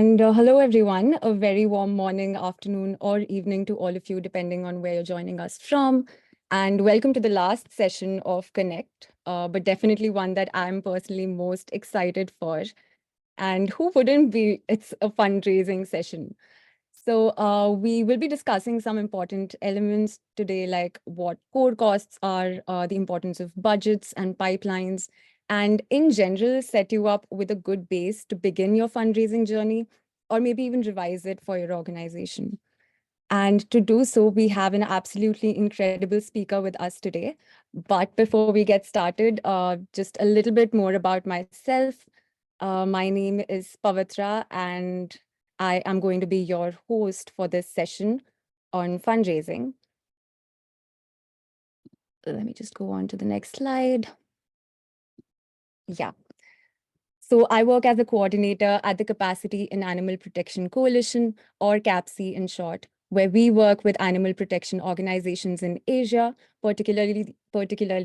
And hello, everyone. A very warm morning, afternoon, or evening to all of you, depending on where you're joining us from. And welcome to the last session of Connect, but definitely one that I'm personally most excited for. And who wouldn't be? It's a fundraising session. So we will be discussing some important elements today, like what core costs are, the importance of budgets and pipelines, and in general, set you up with a good base to begin your fundraising journey, or maybe even revise it for your organization. And to do so, we have an absolutely incredible speaker with us today. But before we get started, just a little bit more about myself. My name is Pavitra, and I am going to be your host for this session on fundraising. Let me just go on to the next slide. Yeah. So I work as a coordinator at the Capacity in Animal Protection Coalition, or CAPC in short, where we work with animal protection organizations in Asia, particularly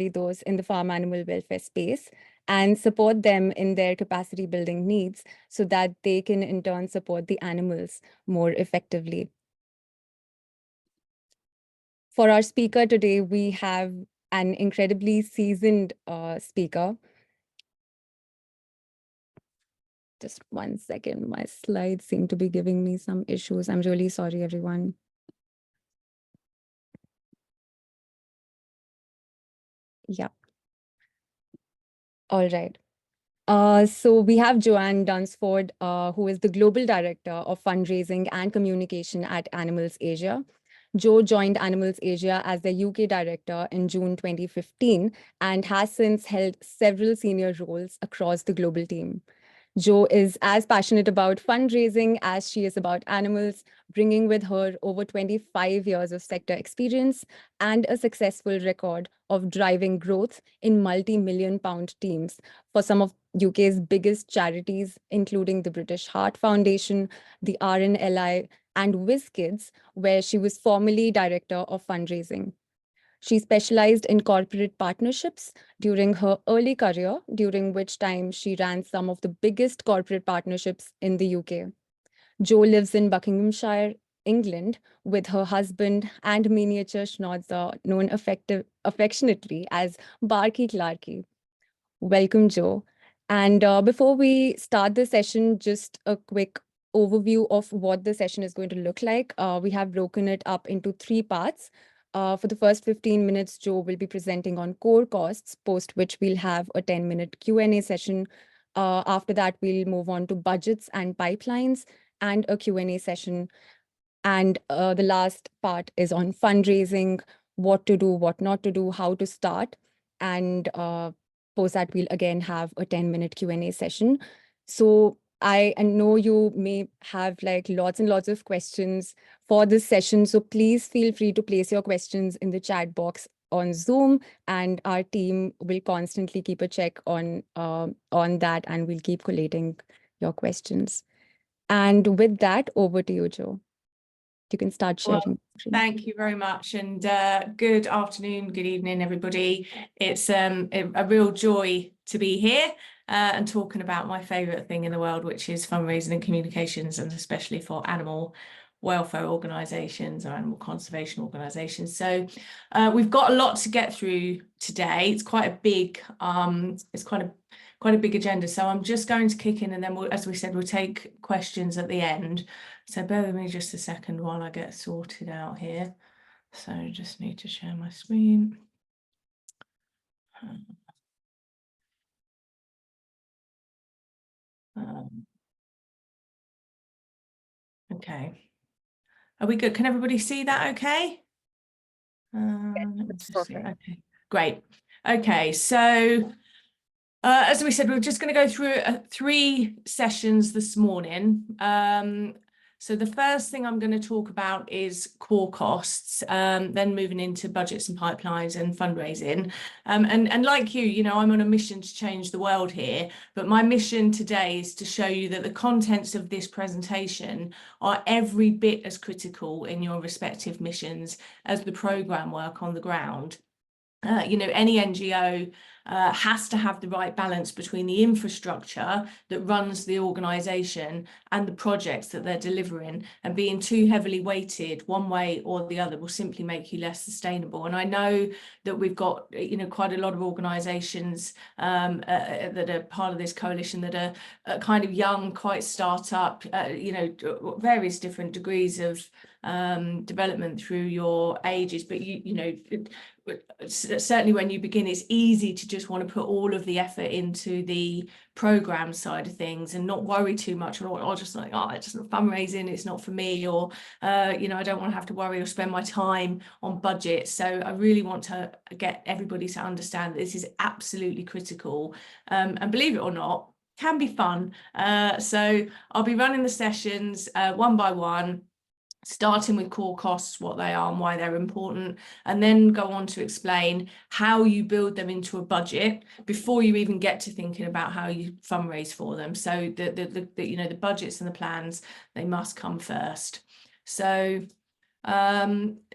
those in the farm animal welfare space, and support them in their capacity building needs so that they can in turn support the animals more effectively. For our speaker today, we have an incredibly seasoned speaker. Just 1 second, my slides seem to be giving me some issues. I'm really sorry, everyone. Yeah. All right. So we have Joanne Dunsford, who is the Global Director of Fundraising and Communication at Animals Asia. Jo joined Animals Asia as the UK Director in June 2015 and has since held several senior roles across the global team. Jo is as passionate about fundraising as she is about animals, bringing with her over 25 years of sector experience and a successful record of driving growth in multi-million pound teams for some of UK's biggest charities, including the British Heart Foundation, the RNLI, and WizKids, where she was formerly Director of Fundraising. She specialized in corporate partnerships during her early career, during which time she ran some of the biggest corporate partnerships in the UK. Jo lives in Buckinghamshire, England, with her husband and miniature schnauzer, known affectionately as Barky Clarky. Welcome, Jo. And before we start the session, just a quick overview of what the session is going to look like. We have broken it up into 3 parts. For the first 15 minutes, Jo will be presenting on core costs, post which we'll have a 10-minute Q&A session. After that, we'll move on to budgets and pipelines and a Q&A session. And the last part is on fundraising, what to do, what not to do, how to start. And post that, we'll again have a 10-minute Q&A session. So I know you may have like lots and lots of questions for this session. So please feel free to place your questions in the chat box on Zoom, and our team will constantly keep a check on that, and we'll keep collating your questions. And with that, over to you, Jo. You can start sharing. Well, thank you very much, and good afternoon, good evening, everybody. It's a real joy to be here and talking about my favourite thing in the world, which is fundraising and communications, and especially for animal welfare organisations or animal conservation organisations. So we've got a lot to get through today. It's quite a big, quite a big agenda. So I'm just going to kick in, and then we'll, as we said, we'll take questions at the end. So bear with me just a second while I get sorted out here. So I just need to share my screen. Okay. Are we good? Can everybody see that okay? Okay, great. Okay, so as we said, we're just going to go through 3 sessions this morning. So the first thing I'm going to talk about is core costs, then moving into budgets and pipelines and fundraising. And like you know, I'm on a mission to change the world here, but my mission today is to show you that the contents of this presentation are every bit as critical in your respective missions as the programme work on the ground. You know, any NGO has to have the right balance between the infrastructure that runs the organisation and the projects that they're delivering, and being too heavily weighted one way or the other will simply make you less sustainable. And I know that we've got, you know, quite a lot of organisations that are part of this coalition that are kind of young, quite start-up, you know, various different degrees of development through your ages, but you know, certainly when you begin, it's easy to just want to put all of the effort into the program side of things and not worry too much, or just like, oh, it's not fundraising, it's not for me, or you know, I don't want to have to worry or spend my time on budget. So I really want to get everybody to understand that this is absolutely critical, and believe it or not, can be fun. So I'll be running the sessions one by one, starting with core costs, what they are and why they're important, and then go on to explain how you build them into a budget before you even get to thinking about how you fundraise for them. So the you know, the budgets and the plans, they must come first. So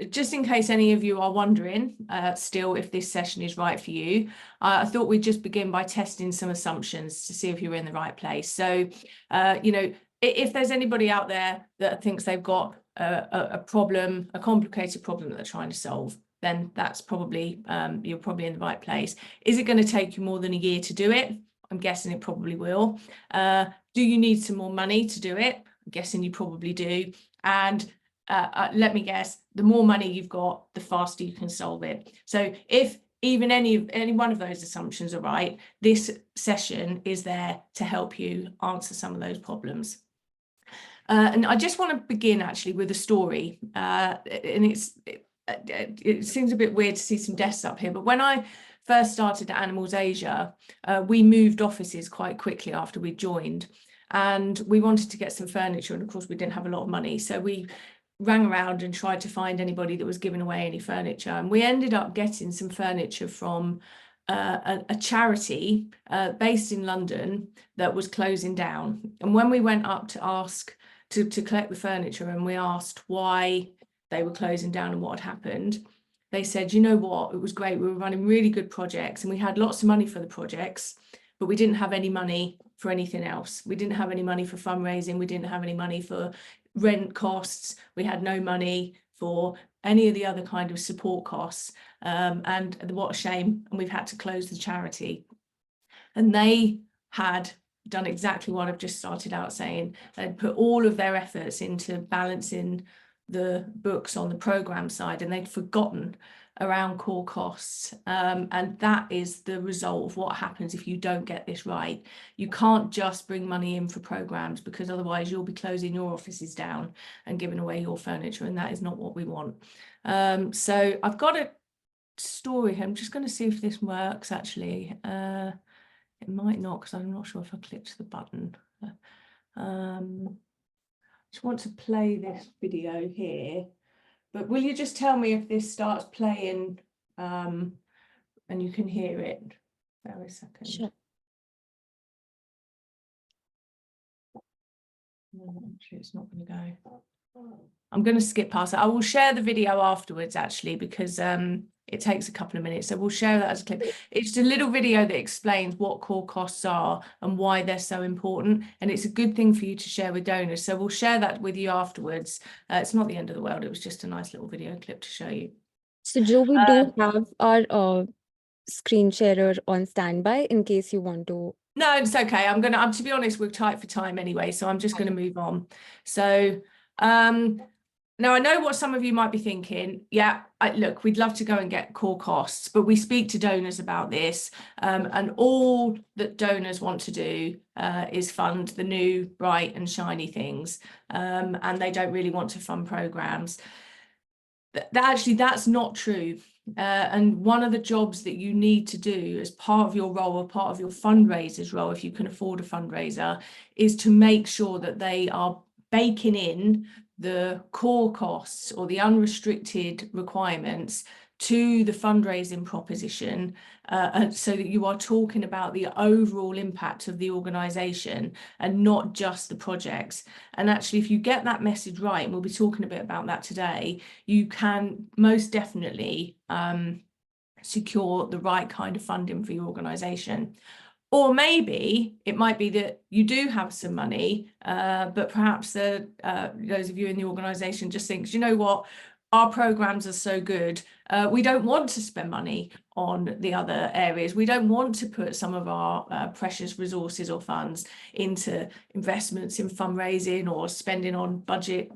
just in case any of you are wondering still if this session is right for you, I thought we'd just begin by testing some assumptions to see if you're in the right place. So you know, if there's anybody out there that thinks they've got a problem, a complicated problem that they're trying to solve, then that's probably, you're probably in the right place. Is it going to take you more than a year to do it? I'm guessing it probably will. Do you need some more money to do it? I'm guessing you probably do. And let me guess, the more money you've got, the faster you can solve it. So if even any one of those assumptions are right, this session is there to help you answer some of those problems. And I just want to begin actually with a story, and it seems a bit weird to see some desks up here, but when I first started at Animals Asia, we moved offices quite quickly after we joined, and we wanted to get some furniture, and of course we didn't have a lot of money, so we rang around and tried to find anybody that was giving away any furniture, and we ended up getting some furniture from a charity based in London that was closing down. And when we went up to ask to collect the furniture, and we asked why they were closing down and what had happened, they said, you know what, it was great, we were running really good projects and we had lots of money for the projects, but we didn't have any money for anything else. We didn't have any money for fundraising, we didn't have any money for rent costs, we had no money for any of the other kind of support costs, and what a shame, and we've had to close the charity. And they had done exactly what I've just started out saying. They'd put all of their efforts into balancing the books on the program side, and they'd forgotten around core costs, and that is the result of what happens if you don't get this right. You can't just bring money in for programs, because otherwise you'll be closing your offices down and giving away your furniture, and that is not what we want. So I've got a story here. I'm just going to see if this works actually. It might not, because I'm not sure if I clicked the button. Just want to play this video here, but will you just tell me if this starts playing and you can hear it? Wait a second. Sure. No, actually, it's not going to go. I'm going to skip past it. I will share the video afterwards, actually, because it takes a couple of minutes. So we'll share that as a clip. It's a little video that explains what core costs are and why they're so important. And it's a good thing for you to share with donors. So we'll share that with you afterwards. It's not the end of the world. It was just a nice little video clip to show you. So Joe, we do have our screen sharer on standby in case you want to. No, it's okay. I'm to be honest, we're tight for time anyway, so I'm just going to move on. So now I know what some of you might be thinking. Yeah, look, we'd love to go and get core costs, but we speak to donors about this, and all that donors want to do is fund the new, bright and shiny things, and they don't really want to fund programs. Actually, that's not true. And one of the jobs that you need to do as part of your role, or part of your fundraiser's role, if you can afford a fundraiser, is to make sure that they are baking in the core costs or the unrestricted requirements to the fundraising proposition, so that you are talking about the overall impact of the organisation and not just the projects. And actually, if you get that message right, and we'll be talking a bit about that today, you can most definitely secure the right kind of funding for your organisation. Or maybe it might be that you do have some money, but perhaps those of you in the organisation just think, you know what, our programmes are so good, we don't want to spend money on the other areas. We don't want to put some of our precious resources or funds into investments in fundraising or spending on budget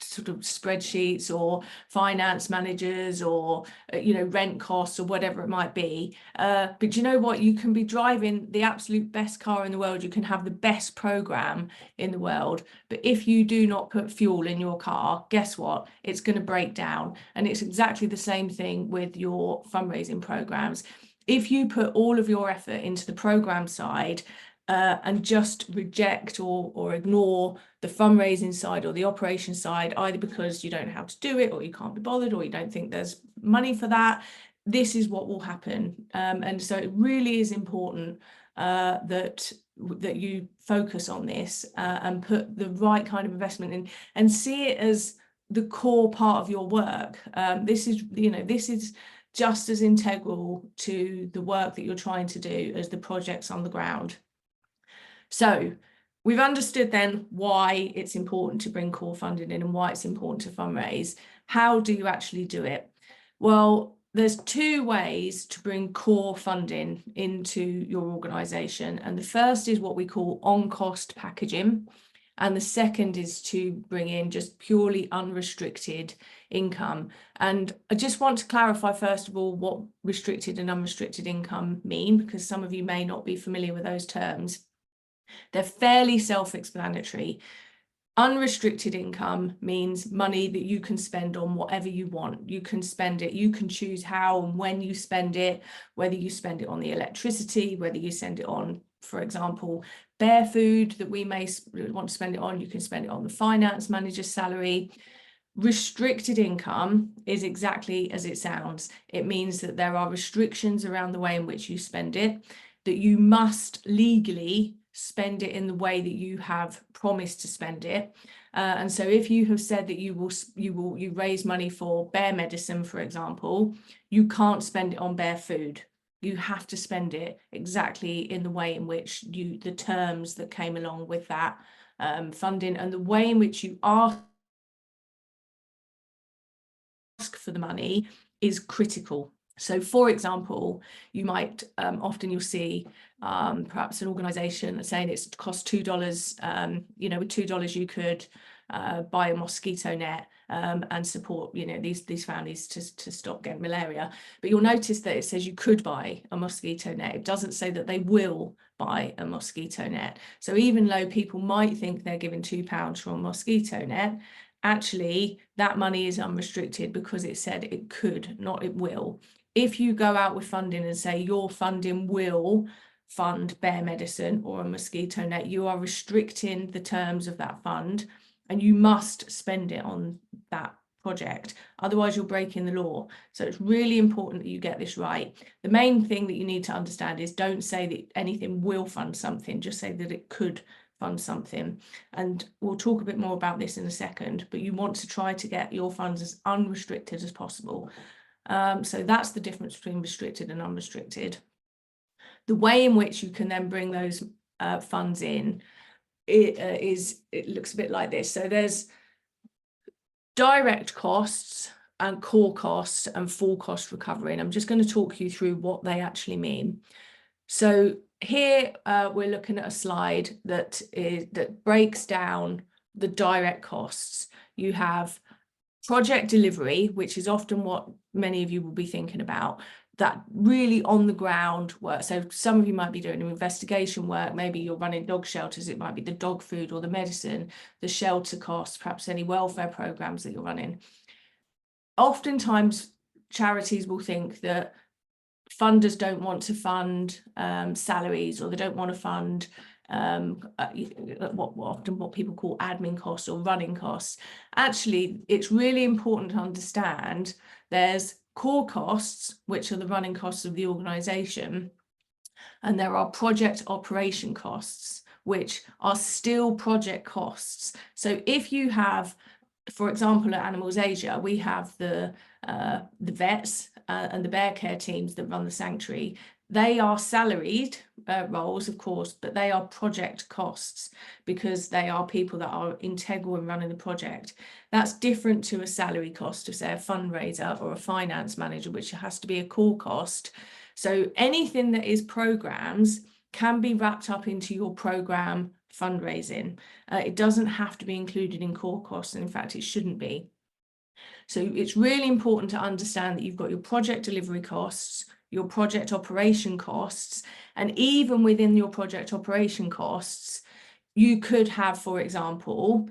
sort of spreadsheets or finance managers or rent costs or whatever it might be, but you know what, you can be driving the absolute best car in the world, you can have the best program in the world, but if you do not put fuel in your car, guess what, it's going to break down. And it's exactly the same thing with your fundraising programs. If you put all of your effort into the program side and just reject or ignore the fundraising side or the operation side, either because you don't know how to do it or you can't be bothered or you don't think there's money for that, this is what will happen. And so it really is important that you focus on this and put the right kind of investment in and see it as the core part of your work. This is just as integral to the work that you're trying to do as the projects on the ground. So we've understood then why it's important to bring core funding in and why it's important to fundraise. How do you actually do it? Well, there's two ways to bring core funding into your organisation. And the first is what we call on-cost packaging. And the second is to bring in just purely unrestricted income. And I just want to clarify, first of all, what restricted and unrestricted income mean, because some of you may not be familiar with those terms. They're fairly self-explanatory. Unrestricted income means money that you can spend on whatever you want. You can spend it, you can choose how and when you spend it, whether you spend it on the electricity, whether you send it on, for example, bear food that we may want to spend it on, you can spend it on the finance manager's salary. Restricted income is exactly as it sounds. It means that there are restrictions around the way in which you spend it, that you must legally spend it in the way that you have promised to spend it. And so if you have said that you raise money for bear medicine, for example, you can't spend it on bear food. You have to spend it exactly in the way in which the terms that came along with that funding and the way in which you ask for the money is critical. So, for example, you might often you'll see perhaps an organisation saying it's cost $2. With $2 you could buy a mosquito net and support these families to stop getting malaria. But you'll notice that it says you could buy a mosquito net. It doesn't say that they will buy a mosquito net. So even though people might think they're giving £2 for a mosquito net, actually that money is unrestricted because it said it could, not it will. If you go out with funding and say your funding will fund bear medicine or a mosquito net, you are restricting the terms of that fund and you must spend it on that project. Otherwise, you're breaking the law. So it's really important that you get this right. The main thing that you need to understand is don't say that anything will fund something, just say that it could fund something. And we'll talk a bit more about this in a second, but you want to try to get your funds as unrestricted as possible. So that's the difference between restricted and unrestricted. The way in which you can then bring those funds in, it looks a bit like this. So there's direct costs and core costs and full cost recovery. And I'm just going to talk you through what they actually mean. So here we're looking at a slide that breaks down the direct costs. You have project delivery, which is often what many of you will be thinking about, that really on the ground work. So some of you might be doing investigation work, maybe you're running dog shelters, it might be the dog food or the medicine, the shelter costs, perhaps any welfare programs that you're running. Oftentimes charities will think that funders don't want to fund salaries, or they don't want to fund what people call admin costs or running costs. Actually, it's really important to understand there's core costs, which are the running costs of the organisation, and there are project operation costs, which are still project costs. So if you have, for example, at Animals Asia, we have the vets and the bear care teams that run the sanctuary, they are salaried roles, of course, but they are project costs because they are people that are integral in running the project. That's different to a salary cost of, say, a fundraiser or a finance manager, which has to be a core cost. So anything that is programs can be wrapped up into your program fundraising. It doesn't have to be included in core costs, and in fact, it shouldn't be. So it's really important to understand that you've got your project delivery costs, your project operation costs, and even within your project operation costs, you could have, for example,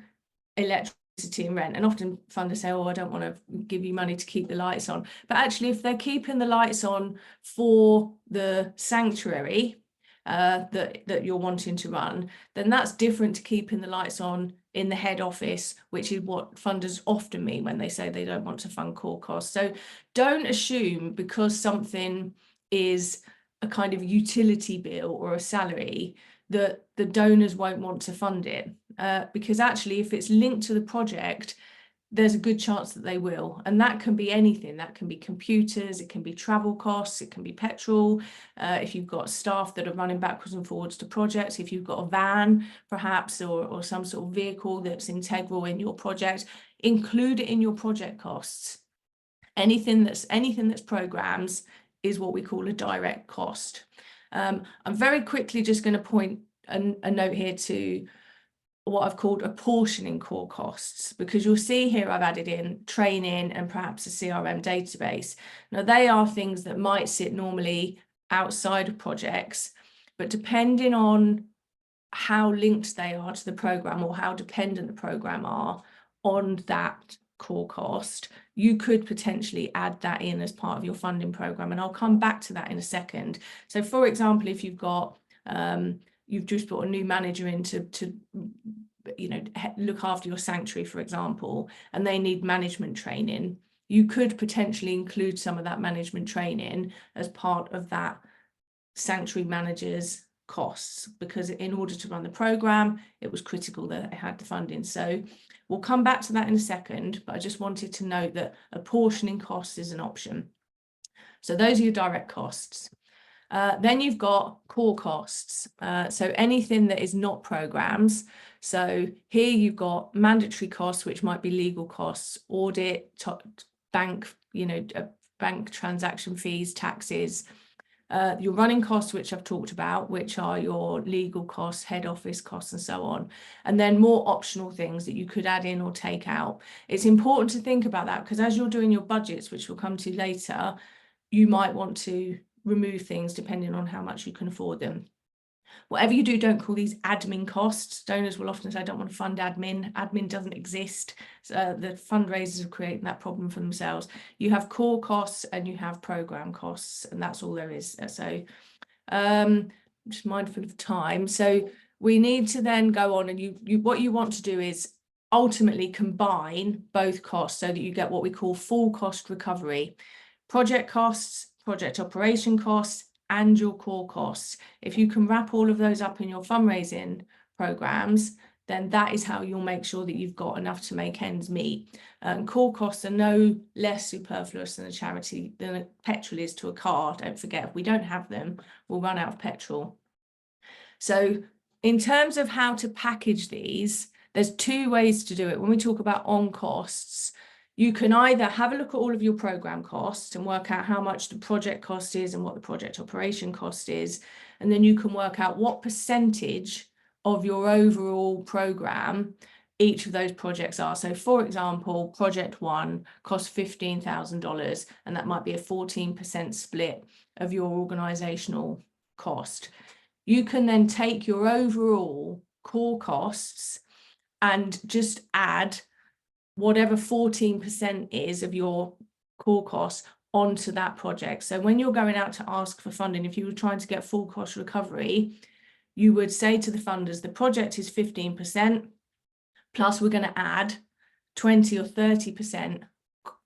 electricity and rent. And often funders say, oh, I don't want to give you money to keep the lights on. But actually, if they're keeping the lights on for the sanctuary that you're wanting to run, then that's different to keeping the lights on in the head office, which is what funders often mean when they say they don't want to fund core costs. So don't assume because something is a kind of utility bill or a salary that the donors won't want to fund it, because actually if it's linked to the project, there's a good chance that they will. And that can be anything. That can be computers, it can be travel costs, it can be petrol. If you've got staff that are running backwards and forwards to projects, if you've got a van perhaps, or some sort of vehicle that's integral in your project, include it in your project costs. Anything that's programs is what we call a direct cost. I'm very quickly just going to point a note here to what I've called apportioning core costs, because you'll see here I've added in training and perhaps a CRM database. Now they are things that might sit normally outside of projects, but depending on how linked they are to the program or how dependent the program are on that core cost, you could potentially add that in as part of your funding program, and I'll come back to that in a second. So for example, if you've got you've just brought a new manager in to look after your sanctuary, for example, and they need management training, you could potentially include some of that management training as part of that sanctuary manager's costs, because in order to run the program, it was critical that it had the funding. So we'll come back to that in a second, but I just wanted to note that apportioning costs is an option. So those are your direct costs. Then you've got core costs. So anything that is not programs. So here you've got mandatory costs, which might be legal costs, audit, bank, bank transaction fees, taxes, your running costs, which I've talked about, which are your legal costs, head office costs, and so on. And then more optional things that you could add in or take out. It's important to think about that, because as you're doing your budgets, which we'll come to later, you might want to remove things depending on how much you can afford them. Whatever you do, don't call these admin costs. Donors will often say, I don't want to fund admin. Admin doesn't exist. So the fundraisers are creating that problem for themselves. You have core costs and you have program costs, and that's all there is. So I'm just mindful of time. So we need to then go on, and what you want to do is ultimately combine both costs so that you get what we call full cost recovery. Project costs, project operation costs, and your core costs. If you can wrap all of those up in your fundraising programs, then that is how you'll make sure that you've got enough to make ends meet. Core costs are no less superfluous than a charity than a petrol is to a car. Don't forget, if we don't have them, we'll run out of petrol. So in terms of how to package these, there's two ways to do it. When we talk about on costs, you can either have a look at all of your program costs and work out how much the project cost is and what the project operation cost is. And then you can work out what percentage of your overall program each of those projects are. So for example, project one costs $15,000, and that might be a 14% split of your organizational cost. You can then take your overall core costs and just add whatever 14% is of your core costs onto that project. So when you're going out to ask for funding, if you were trying to get full cost recovery, you would say to the funders, the project is 15%, plus we're going to add 20 or 30%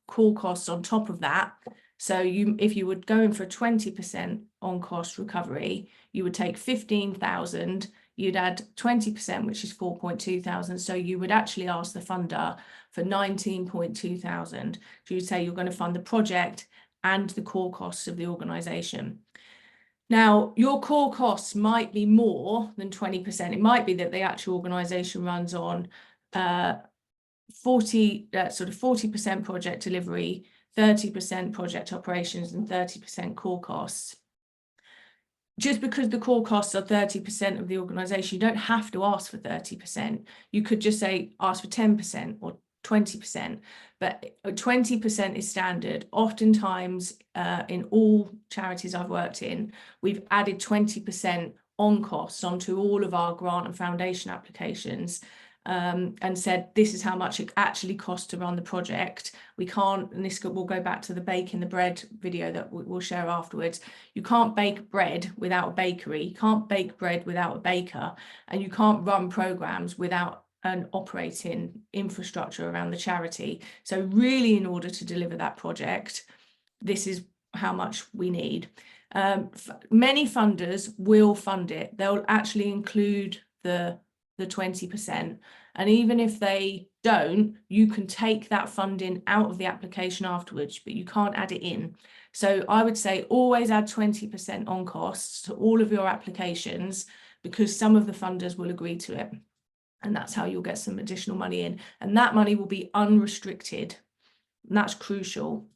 core costs on top of that. So if you were going for 20% on cost recovery, you would take 15,000, you'd add 20%, which is 4,200. So you would actually ask the funder for 19,200. So you'd say you're going to fund the project and the core costs of the organisation. Now, your core costs might be more than 20%. It might be that the actual organisation runs on 40% project delivery, 30% project operations, and 30% core costs. Just because the core costs are 30% of the organisation, you don't have to ask for 30%. You could just say ask for 10% or 20%, but 20% is standard. Oftentimes, in all charities I've worked in, we've added 20% on costs onto all of our grant and foundation applications, and said this is how much it actually costs to run the project. We can't, and this will go back to the baking the bread video that we'll share afterwards. You can't bake bread without a bakery, you can't bake bread without a baker, and you can't run programs without an operating infrastructure around the charity. So really, in order to deliver that project, this is how much we need. Many funders will fund it. They'll actually include the 20%. And even if they don't, you can take that funding out of the application afterwards, but you can't add it in. So I would say always add 20% on costs to all of your applications, because some of the funders will agree to it. And that's how you'll get some additional money in. And that money will be unrestricted. And that's crucial.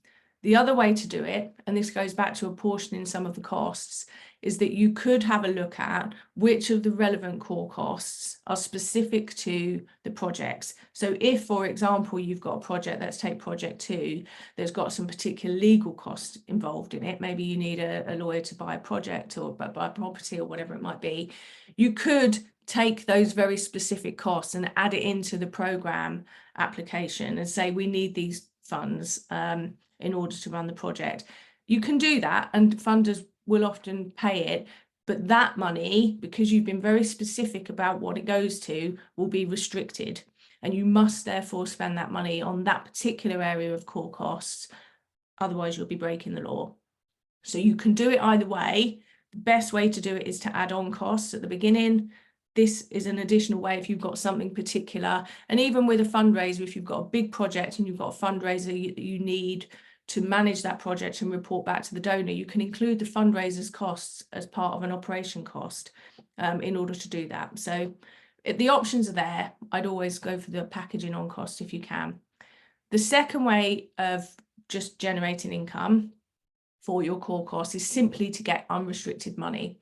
The other way to do it, and this goes back to apportioning some of the costs, is that you could have a look at which of the relevant core costs are specific to the projects. So if, for example, you've got a project, let's take project 2, there's got some particular legal costs involved in it. Maybe you need a lawyer to buy a project or buy property or whatever it might be. You could take those very specific costs and add it into the programme application and say, we need these funds in order to run the project. You can do that, and funders will often pay it, but that money, because you've been very specific about what it goes to, will be restricted, and you must therefore spend that money on that particular area of core costs. Otherwise, you'll be breaking the law. So you can do it either way. The best way to do it is to add on costs at the beginning. This is an additional way if you've got something particular. And even with a fundraiser, if you've got a big project and you've got a fundraiser you need to manage that project and report back to the donor, you can include the fundraiser's costs as part of an operation cost in order to do that. So the options are there. I'd always go for the packaging on cost if you can. The second way of just generating income for your core costs is simply to get unrestricted money.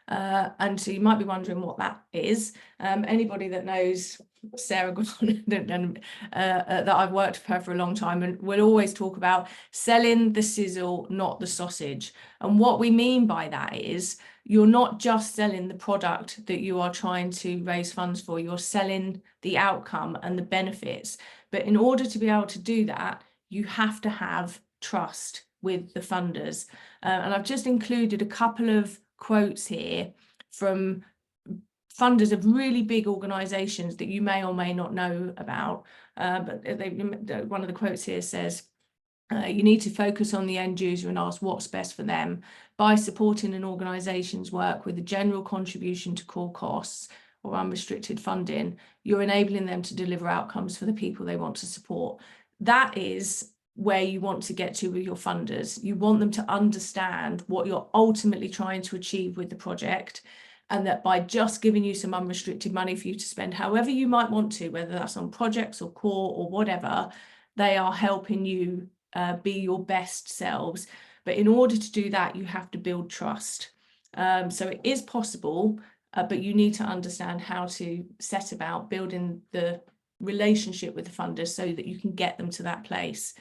And so you might be wondering what that is. Anybody that knows Sarah that I've worked with her for a long time, and we'll always talk about selling the sizzle, not the sausage. And what we mean by that is you're not just selling the product that you are trying to raise funds for, you're selling the outcome and the benefits. But in order to be able to do that, you have to have trust with the funders. And I've just included a couple of quotes here from funders of really big organisations that you may or may not know about. But one of the quotes here says, you need to focus on the end user and ask what's best for them. By supporting an organisation's work with a general contribution to core costs or unrestricted funding, you're enabling them to deliver outcomes for the people they want to support. That is where you want to get to with your funders. You want them to understand what you're ultimately trying to achieve with the project, and that by just giving you some unrestricted money for you to spend however you might want to, whether that's on projects or core or whatever, they are helping you be your best selves. But in order to do that, you have to build trust. So it is possible, but you need to understand how to set about building the relationship with the funders so that you can get them to that place.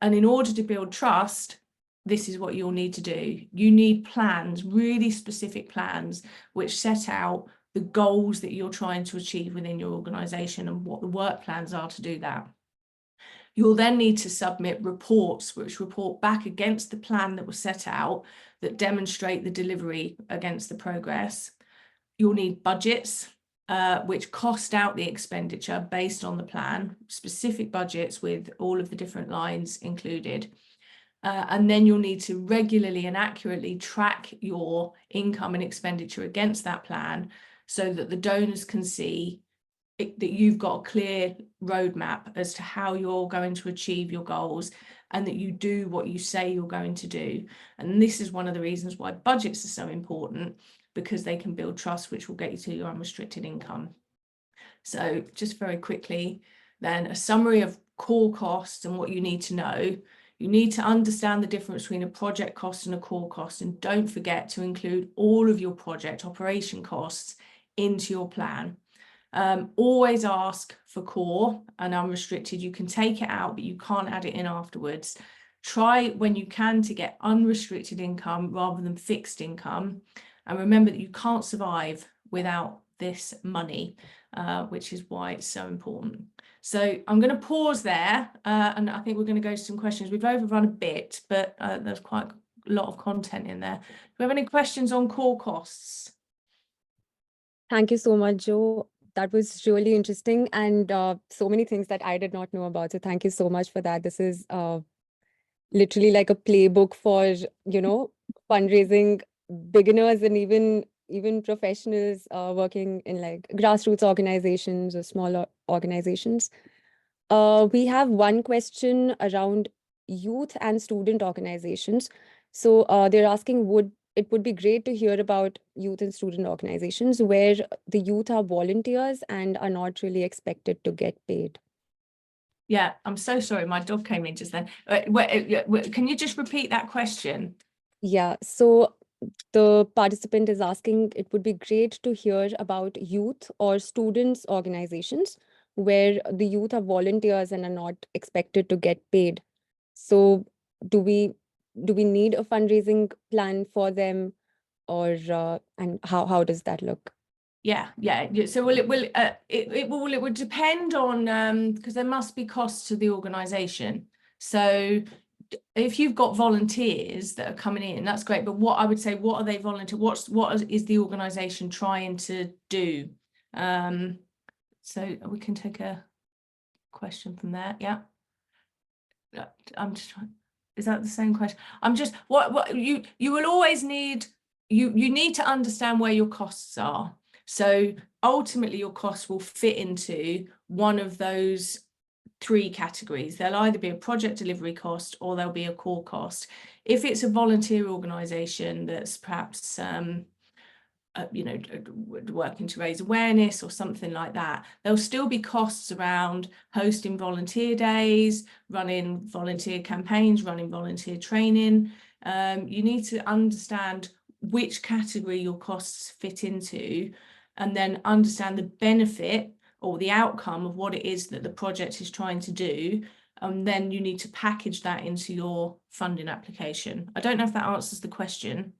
And in order to build trust, this is what you'll need to do. You need plans, really specific plans, which set out the goals that you're trying to achieve within your organisation and what the work plans are to do that. You'll then need to submit reports which report back against the plan that was set out, that demonstrate the delivery against the progress. You'll need budgets, which cost out the expenditure based on the plan, specific budgets with all of the different lines included. And then you'll need to regularly and accurately track your income and expenditure against that plan so that the donors can see that you've got a clear roadmap as to how you're going to achieve your goals, and that you do what you say you're going to do. And this is one of the reasons why budgets are so important, because they can build trust, which will get you to your unrestricted income. So just very quickly, then, a summary of core costs and what you need to know. You need to understand the difference between a project cost and a core cost, and don't forget to include all of your project operation costs into your plan. Always ask for core and unrestricted. You can take it out, but you can't add it in afterwards. Try when you can to get unrestricted income rather than fixed income. And remember that you can't survive without this money, which is why it's so important. So I'm going to pause there, and I think we're going to go to some questions. We've overrun a bit, but there's quite a lot of content in there. Do we have any questions on core costs? Thank you so much, Jo. That was really interesting, and so many things that I did not know about. So thank you so much for that. This is literally like a playbook for, you know, fundraising beginners and even professionals working in like grassroots organizations or smaller organizations. We have one question around youth and student organizations. So they're asking, it would be great to hear about youth and student organizations where the youth are volunteers and are not really expected to get paid. Yeah, I'm so sorry. My dog came in just then. Can you just repeat that question? Yeah, so the participant is asking, it would be great to hear about youth or students organizations where the youth are volunteers and are not expected to get paid. So do we need a fundraising plan for them, or and how does that look? Yeah. So it would depend on because there must be costs to the organization. So if you've got volunteers that are coming in, that's great. But what I would say, what are they volunteer? What is the organization trying to do? So we can take a question from there. Yeah. I'm just trying. Is that the same question? I'm just what you will always need. You need to understand where your costs are. So ultimately, your costs will fit into one of those three categories. There'll either be a project delivery cost or there'll be a core cost. If it's a volunteer organisation that's perhaps working to raise awareness or something like that, there'll still be costs around hosting volunteer days, running volunteer campaigns, running volunteer training. You need to understand which category your costs fit into, and then understand the benefit or the outcome of what it is that the project is trying to do. And then you need to package that into your funding application. I don't know if that answers the question.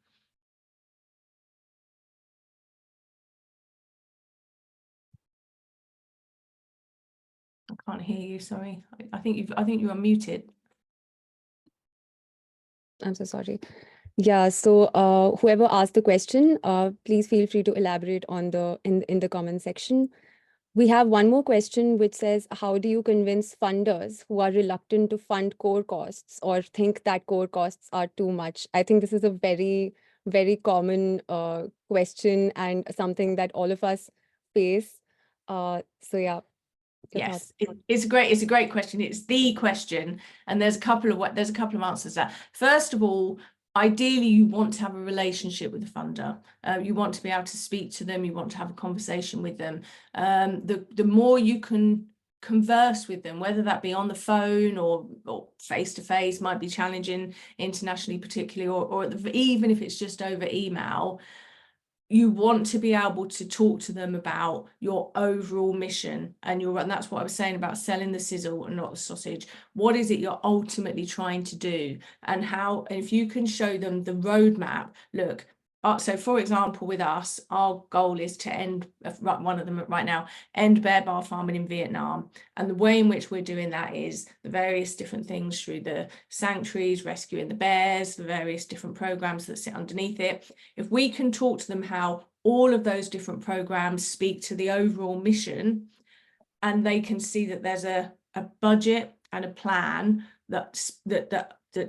I can't hear you, sorry. I think you are muted. I'm so sorry. Yeah, so whoever asked the question, please feel free to elaborate on in the comment section. We have one more question which says, how do you convince funders who are reluctant to fund core costs or think that core costs are too much? I think this is a very, very common question and something that all of us face. So yeah. Yes, it's a great question. It's the question, and there's a couple of answers to that. First of all, ideally, you want to have a relationship with the funder. You want to be able to speak to them. You want to have a conversation with them. The more you can converse with them, whether that be on the phone or face to face, might be challenging internationally, particularly, or even if it's just over email. You want to be able to talk to them about your overall mission, and that's what I was saying about selling the sizzle and not the sausage. What is it you're ultimately trying to do, and how? And if you can show them the roadmap, look. So, for example, with us, our goal is to end, one of them right now, end bear bar farming in Vietnam. And the way in which we're doing that is the various different things through the sanctuaries, rescuing the bears, the various different programs that sit underneath it. If we can talk to them how all of those different programs speak to the overall mission, and they can see that there's a budget and a plan that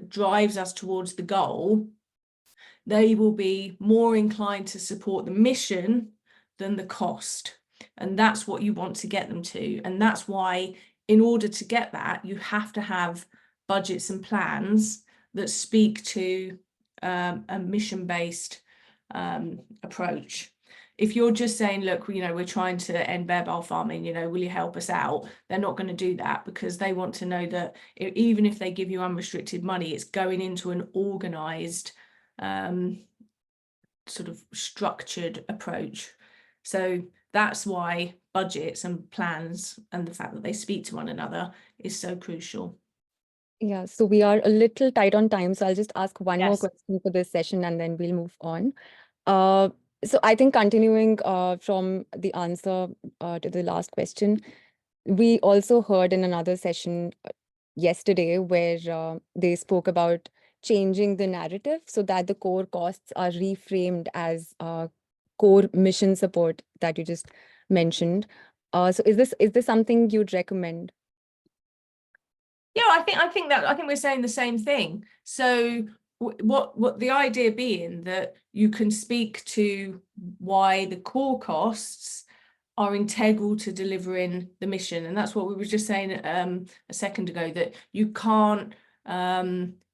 drives us towards the goal, they will be more inclined to support the mission than the cost. And that's what you want to get them to. And that's why, in order to get that, you have to have budgets and plans that speak to a mission-based approach. If you're just saying, look, we're trying to end bear farming, will you help us out? They're not going to do that, because they want to know that even if they give you unrestricted money, it's going into an organized sort of structured approach. So that's why budgets and plans and the fact that they speak to one another is so crucial. Yeah, so we are a little tight on time, so I'll just ask one more Yes. question for this session and then we'll move on. So I think continuing from the answer to the last question, we also heard in another session yesterday where they spoke about changing the narrative so that the core costs are reframed as core mission support that you just mentioned. So is this something you'd recommend? Yeah, I think we're saying the same thing. So what the idea being that you can speak to why the core costs are integral to delivering the mission, and that's what we were just saying a second ago, that you can't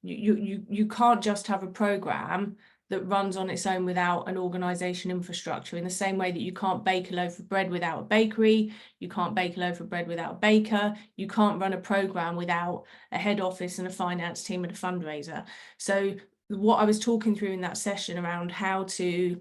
you can't just have a program that runs on its own without an organization infrastructure, in the same way that you can't bake a loaf of bread without a bakery, you can't bake a loaf of bread without a baker, you can't run a program without a head office and a finance team and a fundraiser. So what I was talking through in that session around how to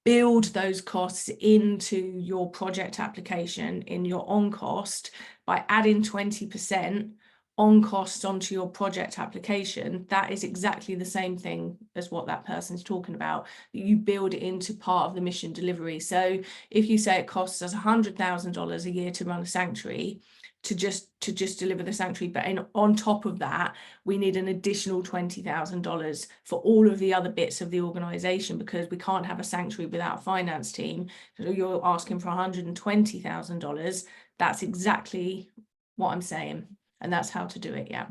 build those costs into your project application in your on cost by adding 20% on costs onto your project application, that is exactly the same thing as what that person's talking about. You build it into part of the mission delivery. So if you say it costs us $100,000 a year to run a sanctuary, to just deliver the sanctuary, but on top of that, we need an additional $20,000 for all of the other bits of the organization, because we can't have a sanctuary without a finance team. So you're asking for $120,000. That's exactly what I'm saying, and that's how to do it. Yeah.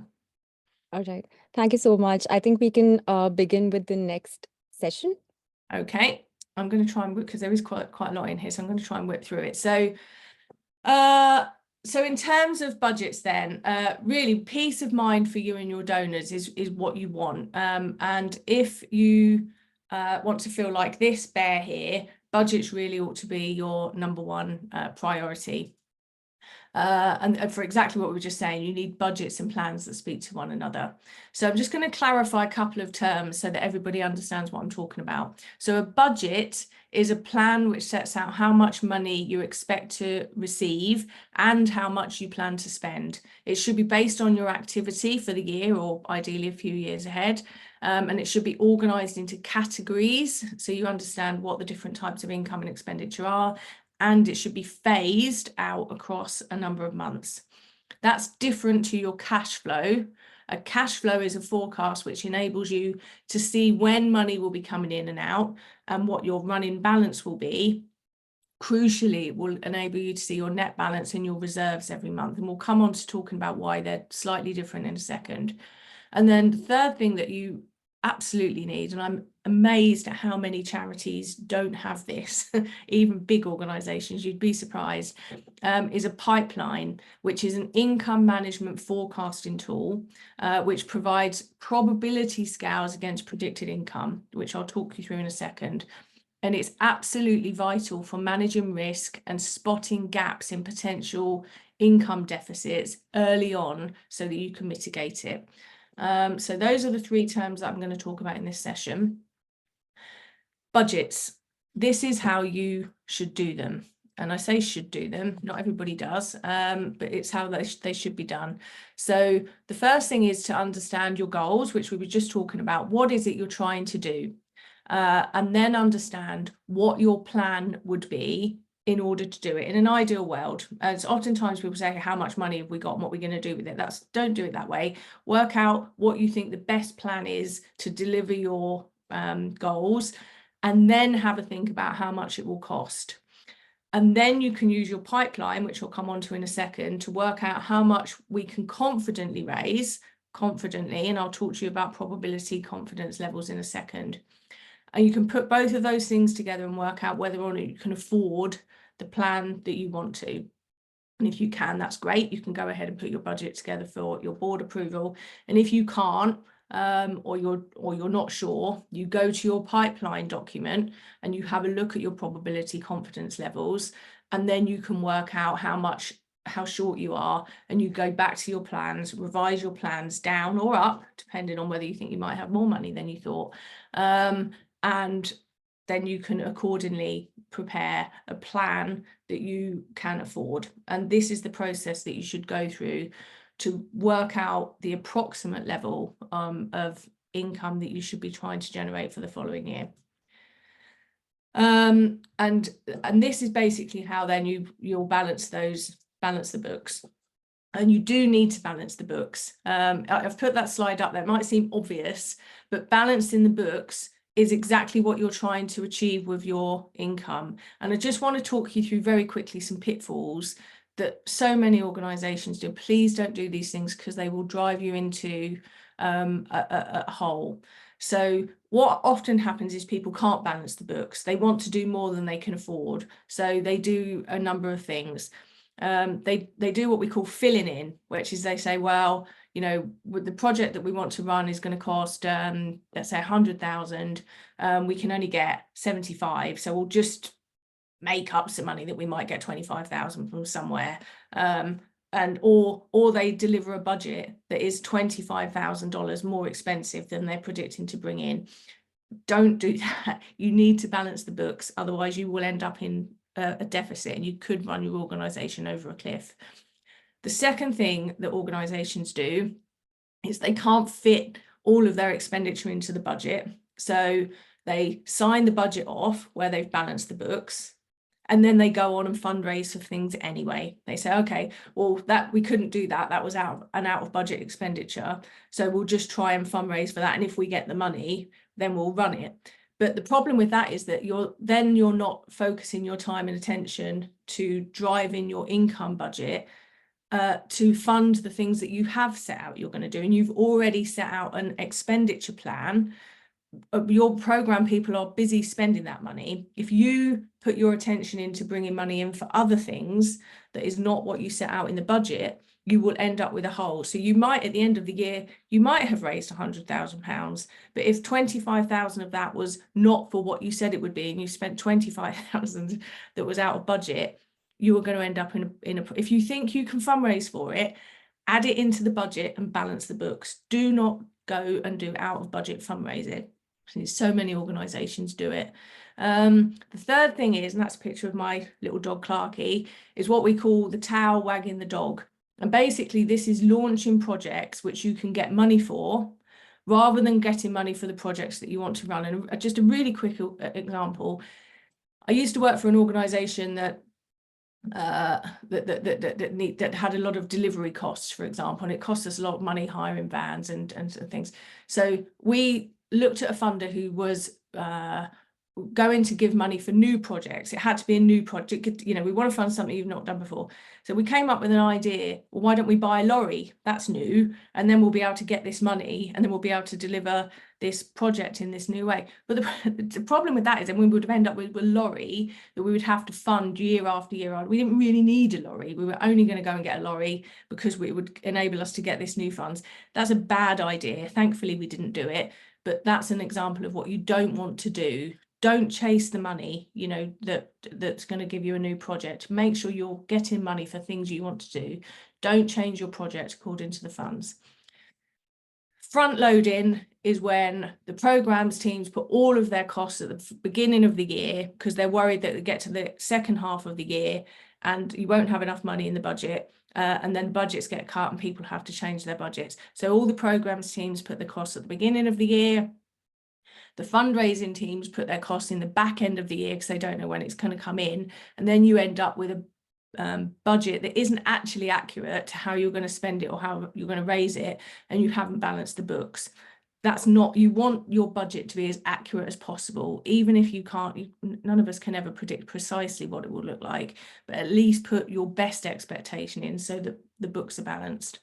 All right. Thank you so much. I think we can begin with the next session. Okay. I'm going to try and whip, because there is quite a lot in here, so I'm going to try and whip through it. So in terms of budgets then, really peace of mind for you and your donors is what you want. And if you want to feel like this bear here, budgets really ought to be your number one priority. And for exactly what we were just saying, you need budgets and plans that speak to one another. So I'm just going to clarify a couple of terms so that everybody understands what I'm talking about. So a budget is a plan which sets out how much money you expect to receive and how much you plan to spend. It should be based on your activity for the year, or ideally a few years ahead. And it should be organised into categories, so you understand what the different types of income and expenditure are, and it should be phased out across a number of months. That's different to your cash flow. A cash flow is a forecast which enables you to see when money will be coming in and out and what your running balance will be. Crucially, it will enable you to see your net balance and your reserves every month. And we'll come on to talking about why they're slightly different in a second. And then the third thing that you absolutely need, and I'm amazed at how many charities don't have this, even big organizations, you'd be surprised, is a pipeline, which is an income management forecasting tool, which provides probability scales against predicted income, which I'll talk you through in a second. And it's absolutely vital for managing risk and spotting gaps in potential income deficits early on so that you can mitigate it. So those are the three terms that I'm going to talk about in this session. Budgets. This is how you should do them. And I say should do them, not everybody does, but it's how they should be done. So the first thing is to understand your goals, which we were just talking about. What is it you're trying to do? And then understand what your plan would be in order to do it. In an ideal world, as oftentimes people say, how much money have we got and what we're going to do with it? Don't do it that way. Work out what you think the best plan is to deliver your goals, and then have a think about how much it will cost. And then you can use your pipeline, which I'll come on to in a second, to work out how much we can confidently raise, and I'll talk to you about probability confidence levels in a second. And you can put both of those things together and work out whether or not you can afford the plan that you want to. And if you can, that's great. You can go ahead and put your budget together for your board approval. And if you can't, or you're not sure, you go to your pipeline document and you have a look at your probability confidence levels, and then you can work out how short you are, and you go back to your plans, revise your plans down or up, depending on whether you think you might have more money than you thought. And then you can accordingly prepare a plan that you can afford. And this is the process that you should go through to work out the approximate level of income that you should be trying to generate for the following year. And this is basically how then you'll balance the books. And you do need to balance the books. I've put that slide up there. It might seem obvious, but balancing the books is exactly what you're trying to achieve with your income. And I just want to talk you through very quickly some pitfalls that so many organizations do. Please don't do these things, because they will drive you into a hole. So what often happens is people can't balance the books. They want to do more than they can afford. So they do a number of things. They do what we call filling in, which is they say, well, you know, with the project that we want to run is going to cost, let's say 100,000, we can only get 75. So we'll just make up some money that we might get 25,000 from somewhere. Or they deliver a budget that is $25,000 more expensive than they're predicting to bring in. Don't do that. You need to balance the books. Otherwise you will end up in a deficit, and you could run your organization over a cliff. The second thing that organizations do is they can't fit all of their expenditure into the budget. So they sign the budget off where they've balanced the books, and then they go on and fundraise for things anyway. They say, okay, well, that we couldn't do that. That was out of budget expenditure. So we'll just try and fundraise for that. And if we get the money, then we'll run it. But the problem with that is that you're not focusing your time and attention to driving your income budget to fund the things that you have set out you're going to do. And you've already set out an expenditure plan. Your program people are busy spending that money. If you put your attention into bringing money in for other things that is not what you set out in the budget, you will end up with a hole. So you might, at the end of the year, you might have raised £100,000, but if 25,000 of that was not for what you said it would be, and you spent 25,000 that was out of budget, you are going to end up in a if you think you can fundraise for it, add it into the budget and balance the books. Do not go and do out of budget fundraising. So many organizations do it. The third thing is, and that's a picture of my little dog Clarky, is what we call the tail wagging the dog. And basically this is launching projects which you can get money for, rather than getting money for the projects that you want to run. And just a really quick example, I used to work for an organization that had a lot of delivery costs, for example, and it cost us a lot of money hiring vans and things. So we looked at a funder who was going to give money for new projects. It had to be a new project. You know, we want to fund something you've not done before. So we came up with an idea. Well, why don't we buy a lorry? That's new. And then we'll be able to get this money, and then we'll be able to deliver this project in this new way. But the problem with that is that we would end up with a lorry that we would have to fund year after year. We didn't really need a lorry. We were only going to go and get a lorry because it would enable us to get this new funds. That's a bad idea. Thankfully, we didn't do it. But that's an example of what you don't want to do. Don't chase the money, you know, that's going to give you a new project. Make sure you're getting money for things you want to do. Don't change your project according to the funds. Front loading is when the programs teams put all of their costs at the beginning of the year, because they're worried that they get to the second half of the year and you won't have enough money in the budget. And then budgets get cut and people have to change their budgets. So all the programs teams put the costs at the beginning of the year. The fundraising teams put their costs in the back end of the year because they don't know when it's going to come in. And then you end up with a budget that isn't actually accurate to how you're going to spend it or how you're going to raise it, and you haven't balanced the books. That's not, you want your budget to be as accurate as possible, even if you can't, none of us can ever predict precisely what it will look like, but at least put your best expectation in so that the books are balanced.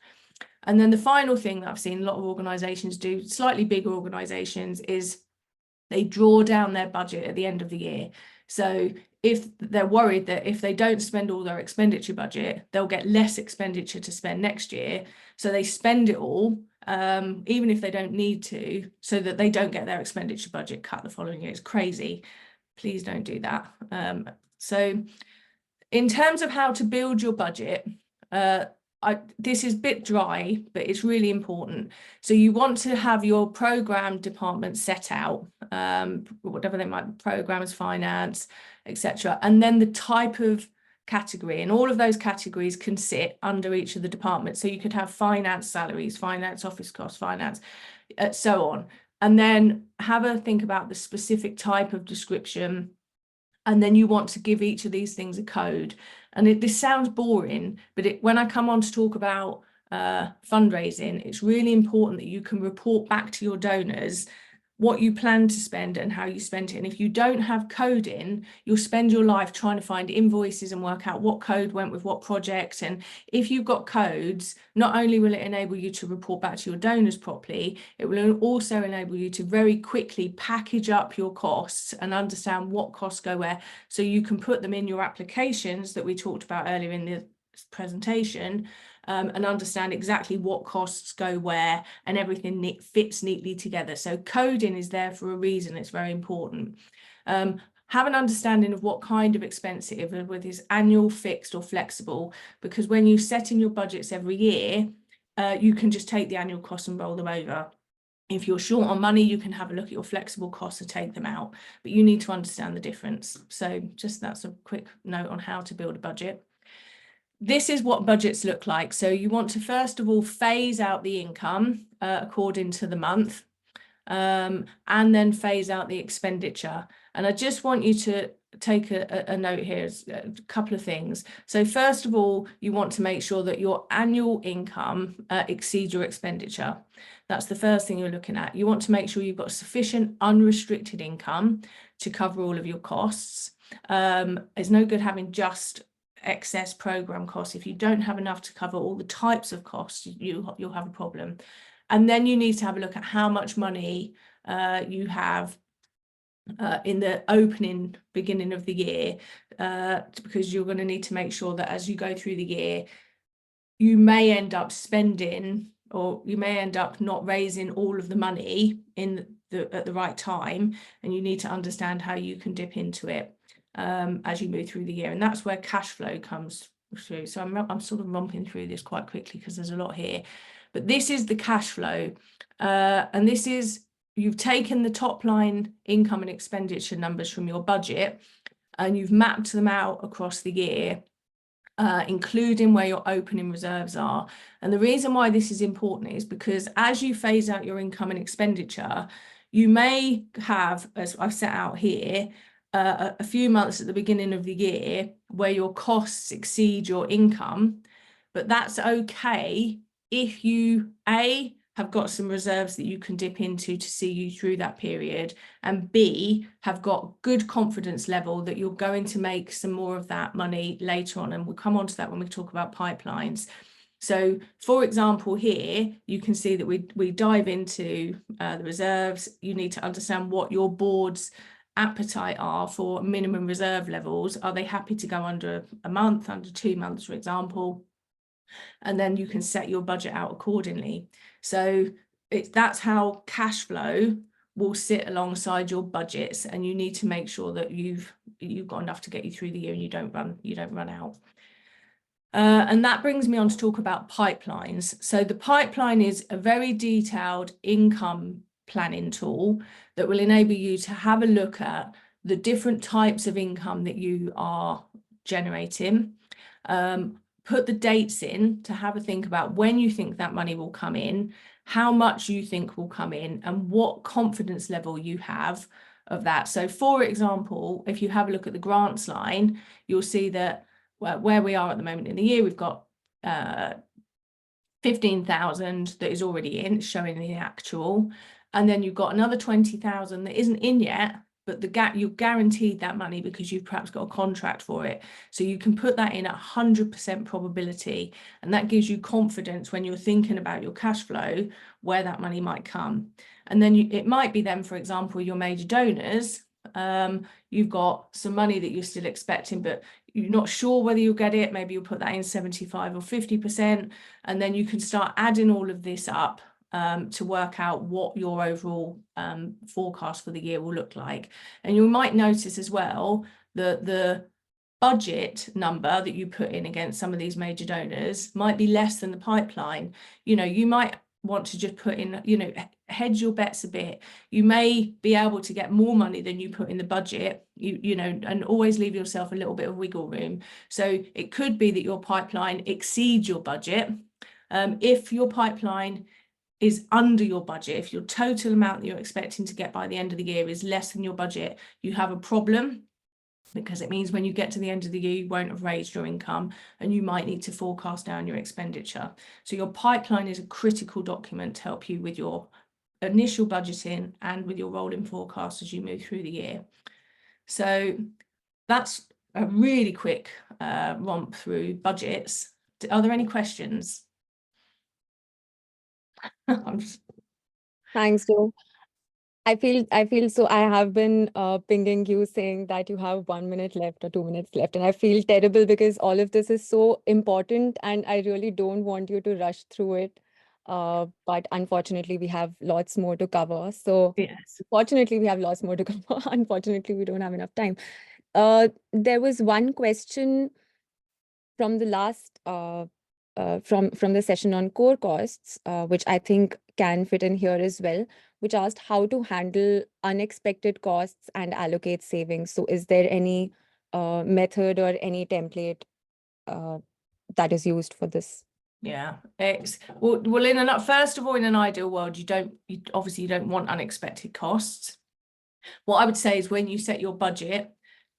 And then the final thing that I've seen a lot of organizations do, slightly bigger organizations, is they draw down their budget at the end of the year. So if they're worried that if they don't spend all their expenditure budget, they'll get less expenditure to spend next year. So they spend it all, even if they don't need to, so that they don't get their expenditure budget cut the following year. It's crazy. Please don't do that. So in terms of how to build your budget, this is a bit dry, but it's really important. So you want to have your program department set out, whatever they might be, programs, finance, etc. And then the type of category, and all of those categories can sit under each of the departments. So you could have finance salaries, finance office costs, finance, so on. And then have a think about the specific type of description. And then you want to give each of these things a code. And this sounds boring, but when I come on to talk about fundraising, it's really important that you can report back to your donors what you plan to spend and how you spent it. And if you don't have coding, you'll spend your life trying to find invoices and work out what code went with what project. And if you've got codes, not only will it enable you to report back to your donors properly, it will also enable you to very quickly package up your costs and understand what costs go where, so you can put them in your applications that we talked about earlier in the presentation, and understand exactly what costs go where, and everything fits neatly together. So coding is there for a reason. It's very important. Have an understanding of what kind of expense it is, whether it's annual, fixed or flexible, because when you set in your budgets every year, you can just take the annual costs and roll them over. If you're short on money, you can have a look at your flexible costs and take them out, but you need to understand the difference. So just that's a quick note on how to build a budget. This is what budgets look like. So you want to first of all phase out the income according to the month, and then phase out the expenditure. And I just want you to take a note here, a couple of things. So first of all, you want to make sure that your annual income exceeds your expenditure. That's the first thing you're looking at. You want to make sure you've got sufficient unrestricted income to cover all of your costs. It's no good having just excess program costs. If you don't have enough to cover all the types of costs, you'll have a problem. And then you need to have a look at how much money you have in the beginning of the year, because you're going to need to make sure that as you go through the year, you may end up spending, or you may end up not raising all of the money at the right time, and you need to understand how you can dip into it as you move through the year. And that's where cash flow comes through. So I'm sort of romping through this quite quickly because there's a lot here, but this is the cash flow, and this is, you've taken the top line income and expenditure numbers from your budget and you've mapped them out across the year, including where your opening reserves are. And the reason why this is important is because as you phase out your income and expenditure, you may have, as I've set out here, a few months at the beginning of the year where your costs exceed your income, but that's okay if you have got some reserves that you can dip into to see you through that period, and B, have got good confidence level that you're going to make some more of that money later on. And we'll come on to that when we talk about pipelines. So for example, here, you can see that we dive into the reserves. You need to understand what your board's appetite are for minimum reserve levels. Are they happy to go under a month, under 2 months, for example? And then you can set your budget out accordingly. So that's how cash flow will sit alongside your budgets, and you need to make sure that you've got enough to get you through the year and you don't run out. And that brings me on to talk about pipelines. So the pipeline is a very detailed income planning tool that will enable you to have a look at the different types of income that you are generating, put the dates in to have a think about when you think that money will come in, how much you think will come in, and what confidence level you have of that. So for example, if you have a look at the grants line, you'll see that where we are at the moment in the year, we've got 15,000 that is already in, showing the actual, and then you've got another 20,000 that isn't in yet, but you're guaranteed that money because you've perhaps got a contract for it. So you can put that in at 100% probability, and that gives you confidence when you're thinking about your cash flow, where that money might come. And then it might be then, for example, your major donors, You've got some money that you're still expecting, but you're not sure whether you'll get it. Maybe you'll put that in 75 or 50%, and then you can start adding all of this up to work out what your overall forecast for the year will look like. And you might notice as well that the budget number that you put in against some of these major donors might be less than the pipeline. You know, you might want to just put in, you know, hedge your bets a bit. You may be able to get more money than you put in the budget, you know, and always leave yourself a little bit of wiggle room. So it could be that your pipeline exceeds your budget. If your pipeline is under your budget, if your total amount that you're expecting to get by the end of the year is less than your budget, you have a problem, because it means when you get to the end of the year, you won't have raised your income and you might need to forecast down your expenditure. So your pipeline is a critical document to help you with your initial budgeting and with your rolling forecast as you move through the year. So that's a really quick romp through budgets. Are there any questions? Thanks, Jo. I feel so. I have been pinging you saying that you have 1 minute left or 2 minutes left, and I feel terrible because all of this is so important, and I really don't want you to rush through it. But unfortunately, we have lots more to cover. So, Yes. fortunately, we have lots more to cover. Unfortunately, we don't have enough time. There was one question from the last from the session on core costs, which I think can fit in here as well, which asked how to handle unexpected costs and allocate savings. So is there any method or any template that is used for this? Yeah, well, first of all, in an ideal world, you obviously don't want unexpected costs. What I would say is when you set your budget,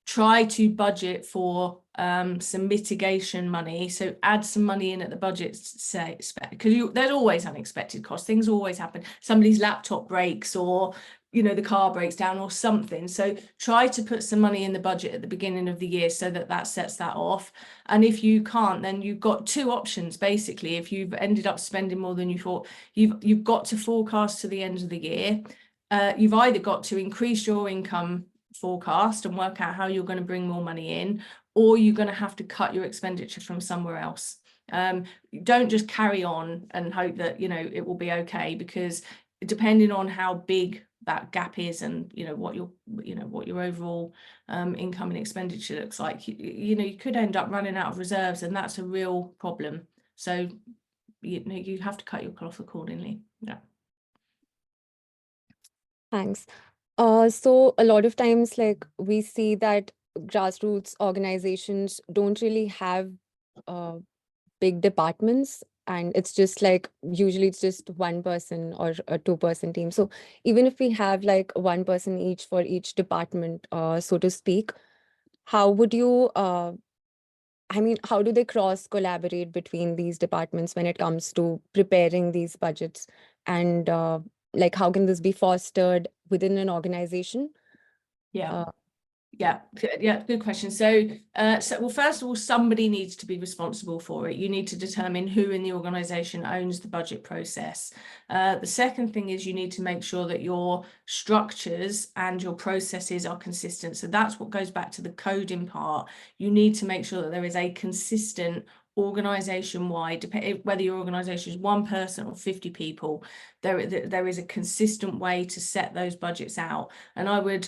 try to budget for some mitigation money. So add some money in at the budget, say, because there's always unexpected costs. Things always happen. Somebody's laptop breaks, or you know, the car breaks down or something. So try to put some money in the budget at the beginning of the year so that sets that off. And if you can't, then you've got two options basically. If you've ended up spending more than you thought, you've got to forecast to the end of the year. You've either got to increase your income forecast and work out how you're going to bring more money in, or you're going to have to cut your expenditure from somewhere else. Don't just carry on and hope that, you know, it will be okay, because depending on how big that gap is and, you know, what your overall income and expenditure looks like, you know, you could end up running out of reserves, and that's a real problem. So, you know, you have to cut your cloth accordingly. Yeah. Thanks. So a lot of times, like, we see that grassroots organizations don't really have big departments, and it's just like, usually it's just one person or a two-person team. So even if we have like one person each for each department, so to speak, how would you, I mean, how do they cross collaborate between these departments when it comes to preparing these budgets? And like, how can this be fostered within an organization? Yeah. Yeah, good question. So well, first of all, somebody needs to be responsible for it. You need to determine who in the organization owns the budget process. The second thing is you need to make sure that your structures and your processes are consistent. So that's what goes back to the coding part. You need to make sure that there is a consistent organization-wide, whether your organization is one person or 50 people, there is a consistent way to set those budgets out. And I would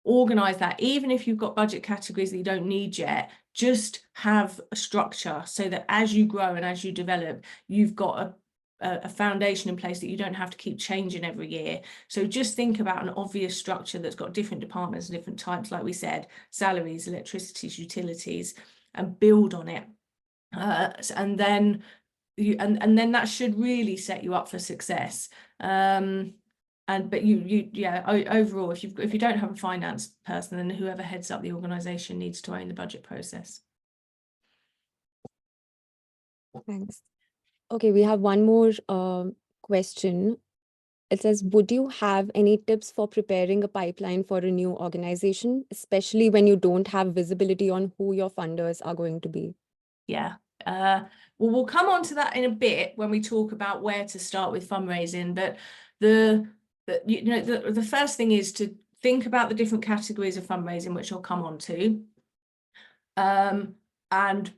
organize that, even if you've got budget categories that you don't need yet, just have a structure so that as you grow and as you develop, you've got a foundation in place that you don't have to keep changing every year. So just think about an obvious structure that's got different departments and different types, like we said, salaries, electricities, utilities, and build on it. And then that should really set you up for success. But overall, if you don't have a finance person, then whoever heads up the organization needs to own the budget process. Thanks. Okay, we have one more question. It says, would you have any tips for preparing a pipeline for a new organization, especially when you don't have visibility on who your funders are going to be? Yeah. Well, we'll come on to that in a bit when we talk about where to start with fundraising. But the first thing is to think about the different categories of fundraising, which I'll come on to. And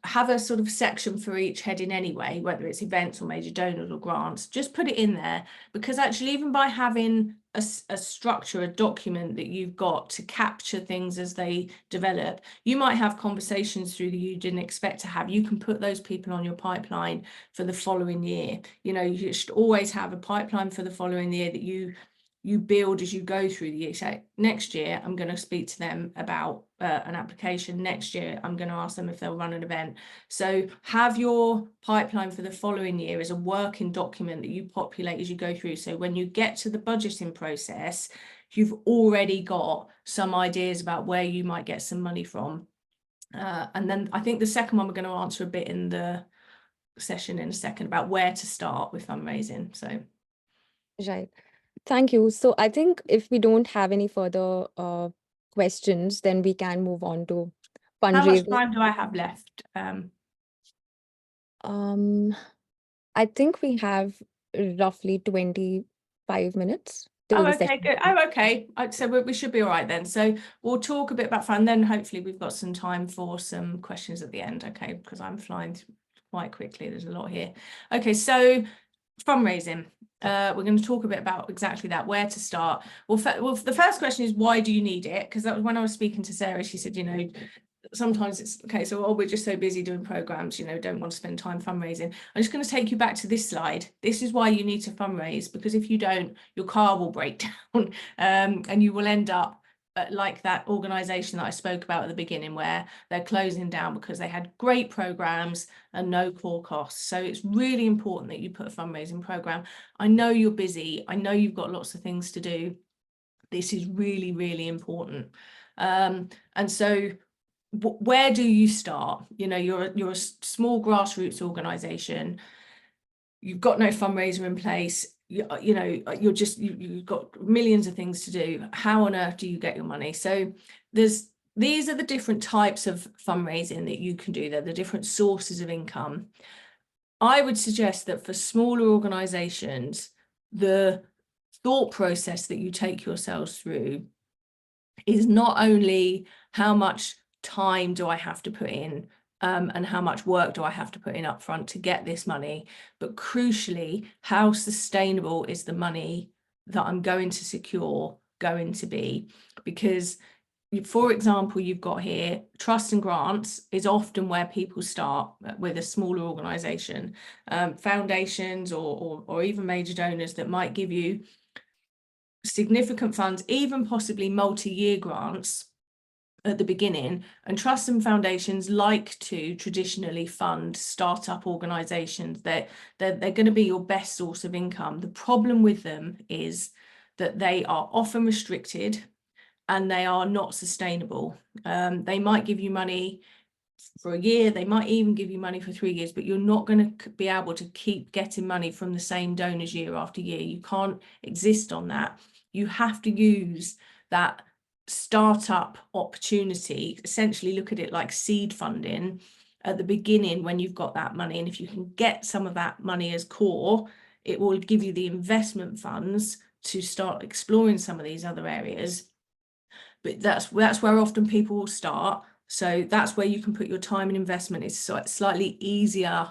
have a sort of section for each heading anyway, whether it's events or major donors or grants, just put it in there, because actually even by having a structure, a document that you've got to capture things as they develop, you might have conversations through that you didn't expect to have. You can put those people on your pipeline for the following year. You know, you should always have a pipeline for the following year that you build as you go through the year. So next year, I'm going to speak to them about an application. Next year, I'm going to ask them if they'll run an event. So have your pipeline for the following year as a working document that you populate as you go through. So when you get to the budgeting process, you've already got some ideas about where you might get some money from. And then I think the second one we're going to answer a bit in the session in a second about where to start with fundraising. So. Right. Thank you. So I think if we don't have any further questions, then we can move on to How much fundraising. time do I have left? I think we have roughly 25 minutes till Oh, the okay, session. good. Oh, okay. So we should be all right then. So we'll talk a bit about fun, then hopefully we've got some time for some questions at the end, okay? Because I'm flying quite quickly. There's a lot here. Okay, so fundraising. We're going to talk a bit about exactly that, where to start. Well, the first question is, why do you need it? Because that was when I was speaking to Sarah, she said, you know, sometimes it's okay, so we're just so busy doing programs, you know, don't want to spend time fundraising. I'm just going to take you back to this slide. This is why you need to fundraise, because if you don't, your car will break down, and you will end up like that organisation that I spoke about at the beginning, where they're closing down because they had great programs and no core costs. So it's really important that you put a fundraising program. I know you're busy. I know you've got lots of things to do. This is really, really important. And so where do you start? You know, you're a small grassroots organisation. You've got no fundraiser in place. You know, you've got millions of things to do. How on earth do you get your money? So these are the different types of fundraising that you can do. They're the different sources of income. I would suggest that for smaller organisations, the thought process that you take yourselves through is not only how much time do I have to put in, and how much work do I have to put in upfront to get this money, but crucially, how sustainable is the money that I'm going to secure going to be? Because, for example, you've got here, trust and grants is often where people start with a smaller organisation, foundations or even major donors that might give you significant funds, even possibly multi-year grants at the beginning. And trusts and foundations like to traditionally fund startup organizations. They're going to be your best source of income. The problem with them is that they are often restricted and they are not sustainable. They might give you money for a year, they might even give you money for 3 years, but you're not going to be able to keep getting money from the same donors year after year. You can't exist on that. You have to use that startup opportunity, essentially look at it like seed funding at the beginning when you've got that money. And if you can get some of that money as core, it will give you the investment funds to start exploring some of these other areas. But that's where often people will start. So that's where you can put your time and investment. It's slightly easier,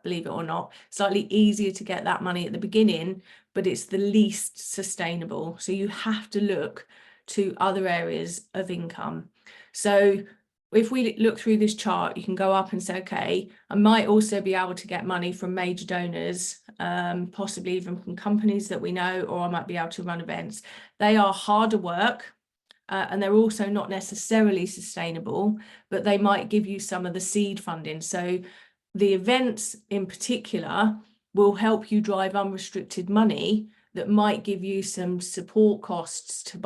believe it or not, slightly easier to get that money at the beginning, but it's the least sustainable. So you have to look to other areas of income. So if we look through this chart, you can go up and say, okay, I might also be able to get money from major donors, possibly even from companies that we know, or I might be able to run events. They are harder work. And they're also not necessarily sustainable, but they might give you some of the seed funding. So the events in particular will help you drive unrestricted money that might give you some support costs to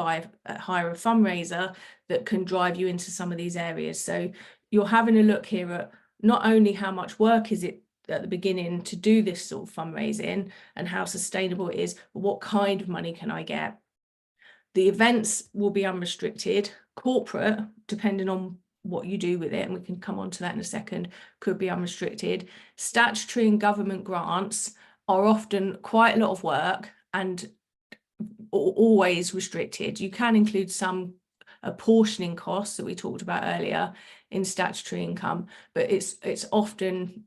hire a fundraiser that can drive you into some of these areas. So you're having a look here at not only how much work is it at the beginning to do this sort of fundraising and how sustainable it is, but what kind of money can I get? The events will be unrestricted. Corporate, depending on what you do with it, and we can come on to that in a second, could be unrestricted. Statutory and government grants are often quite a lot of work and always restricted. You can include some apportioning costs that we talked about earlier in statutory income, but it's often,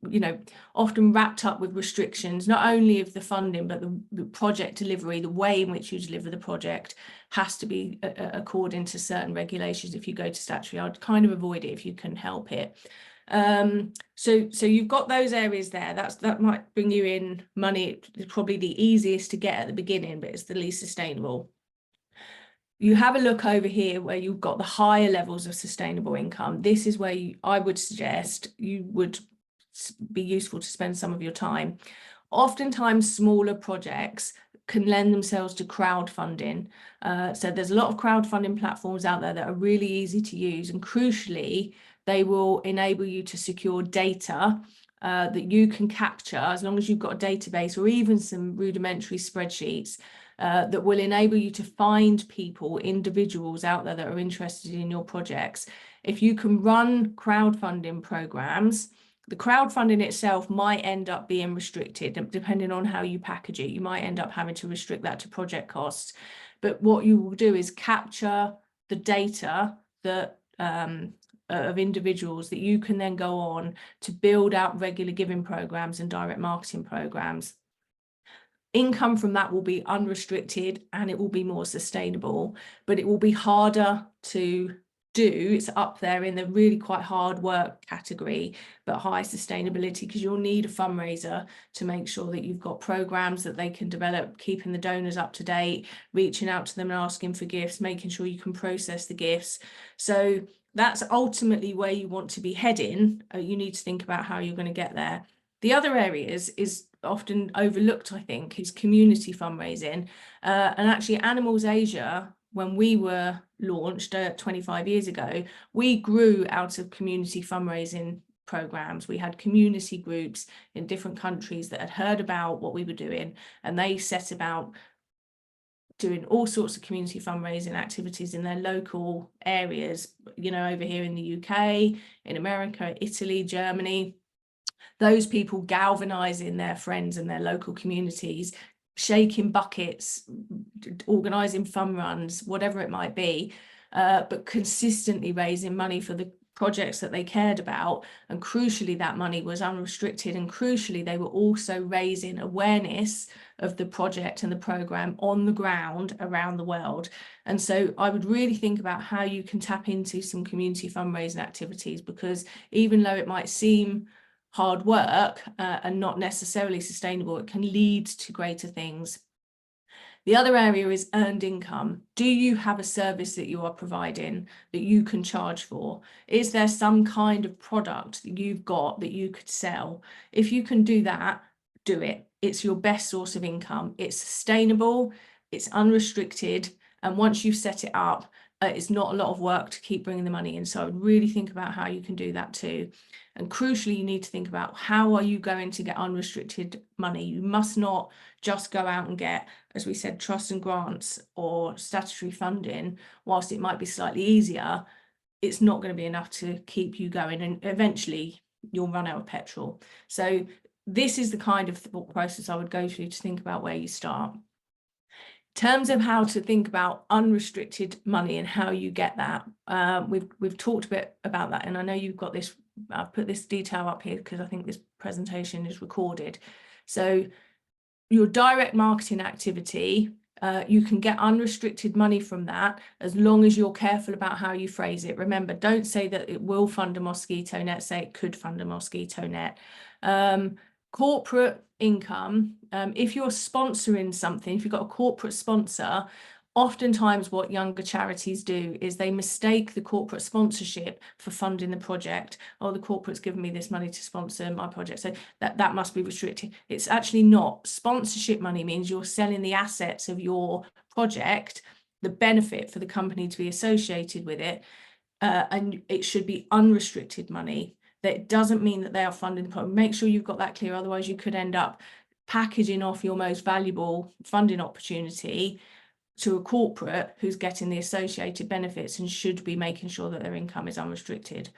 you know, often wrapped up with restrictions, not only of the funding, but the project delivery, the way in which you deliver the project has to be according to certain regulations. If you go to statutory, I'd kind of avoid it if you can help it. So you've got those areas there. That might bring you in money. It's probably the easiest to get at the beginning, but it's the least sustainable. You have a look over here where you've got the higher levels of sustainable income. This is where I would suggest you would be useful to spend some of your time. Oftentimes, smaller projects can lend themselves to crowdfunding. So there's a lot of crowdfunding platforms out there that are really easy to use, and crucially, they will enable you to secure data that you can capture, as long as you've got a database or even some rudimentary spreadsheets that will enable you to find people, individuals out there that are interested in your projects. If you can run crowdfunding programs, the crowdfunding itself might end up being restricted, depending on how you package it. You might end up having to restrict that to project costs. But what you will do is capture the data that of individuals that you can then go on to build out regular giving programs and direct marketing programs. Income from that will be unrestricted and it will be more sustainable, but it will be harder to do. It's up there in the really quite hard work category, but high sustainability, because you'll need a fundraiser to make sure that you've got programs that they can develop, keeping the donors up to date, reaching out to them and asking for gifts, making sure you can process the gifts. So that's ultimately where you want to be heading. You need to think about how you're going to get there. The other areas is often overlooked, I think, is community fundraising. And actually Animals Asia, when we were launched 25 years ago, we grew out of community fundraising programs. We had community groups in different countries that had heard about what we were doing, and they set about doing all sorts of community fundraising activities in their local areas, you know, over here in the UK, in America, Italy, Germany. Those people galvanizing their friends and their local communities, shaking buckets, organizing fun runs, whatever it might be, but consistently raising money for the projects that they cared about. And crucially, that money was unrestricted, and crucially, they were also raising awareness of the project and the program on the ground around the world. And so I would really think about how you can tap into some community fundraising activities, because even though it might seem hard work and not necessarily sustainable, it can lead to greater things. The other area is earned income. Do you have a service that you are providing that you can charge for? Is there some kind of product that you've got that you could sell? If you can do that, do it. It's your best source of income. It's sustainable, it's unrestricted, and once you've set it up, it's not a lot of work to keep bringing the money in. So I would really think about how you can do that too. And crucially, you need to think about how are you going to get unrestricted money. You must not just go out and get, as we said, trust and grants or statutory funding. Whilst it might be slightly easier, it's not going to be enough to keep you going, and eventually you'll run out of petrol. So this is the kind of thought process I would go through to think about where you start. In terms of how to think about unrestricted money and how you get that, we've talked a bit about that, and I know you've got this. I've put this detail up here because I think this presentation is recorded. So your direct marketing activity, you can get unrestricted money from that as long as you're careful about how you phrase it. Remember, don't say that it will fund a mosquito net, say it could fund a mosquito net. Corporate income, if you're sponsoring something, if you've got a corporate sponsor, oftentimes what younger charities do is they mistake the corporate sponsorship for funding the project. Oh, the corporate's given me this money to sponsor my project, so that must be restricted. It's actually not. Sponsorship money means you're selling the assets of your project, the benefit for the company to be associated with it, and it should be unrestricted money. That doesn't mean that they are funding the project. Make sure you've got that clear, otherwise you could end up packaging off your most valuable funding opportunity to a corporate who's getting the associated benefits and should be making sure that their income is unrestricted.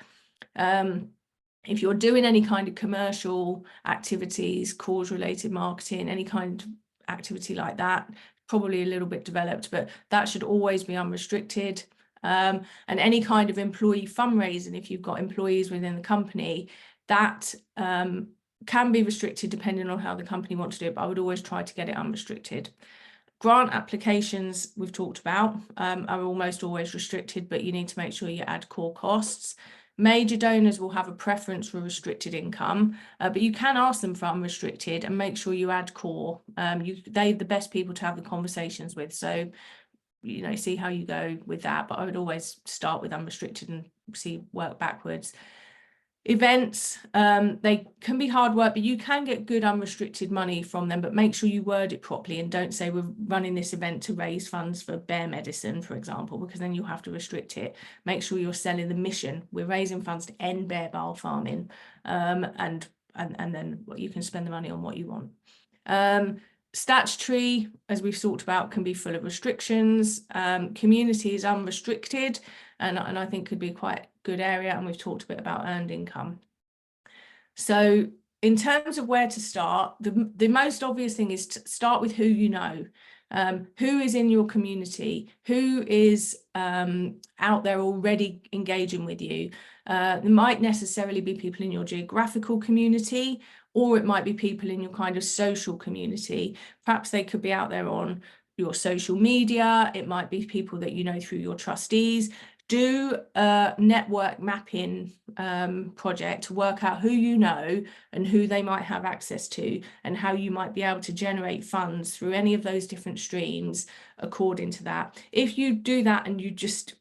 If you're doing any kind of commercial activities, cause-related marketing, any kind activity like that, probably a little bit developed, but that should always be unrestricted. And any kind of employee fundraising, if you've got employees within the company, that can be restricted depending on how the company wants to do it, but I would always try to get it unrestricted. Grant applications we've talked about are almost always restricted, but you need to make sure you add core costs. Major donors will have a preference for restricted income, but you can ask them for unrestricted and make sure you add core. They're the best people to have the conversations with. So, see how you go with that. But I would always start with unrestricted and work backwards. Events, they can be hard work, but you can get good unrestricted money from them, but make sure you word it properly and don't say we're running this event to raise funds for bear medicine, for example, because then you'll have to restrict it. Make sure you're selling the mission. We're raising funds to end bear bile farming, and then you can spend the money on what you want. Statutory, as we've talked about, can be full of restrictions. Community is unrestricted, and I think could be quite a good area, and we've talked a bit about earned income. So in terms of where to start, the most obvious thing is to start with who you know. Who is in your community, who is out there already engaging with you. There might necessarily be people in your geographical community, or it might be people in your kind of social community. Perhaps they could be out there on your social media. It might be people that you know through your trustees. Do a network mapping project to work out who you know and who they might have access to, and how you might be able to generate funds through any of those different streams according to that. If you do that and we just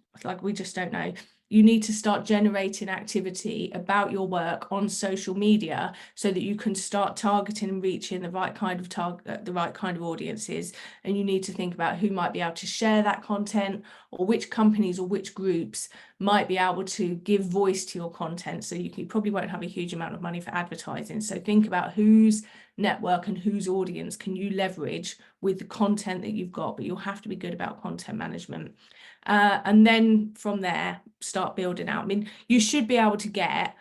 don't know, you need to start generating activity about your work on social media so that you can start targeting and reaching the right kind of audiences. And you need to think about who might be able to share that content, or which companies or which groups might be able to give voice to your content. So you probably won't have a huge amount of money for advertising. So think about whose network and whose audience can you leverage with the content that you've got, but you'll have to be good about content management. And then from there, start building out. I mean, you should be able to get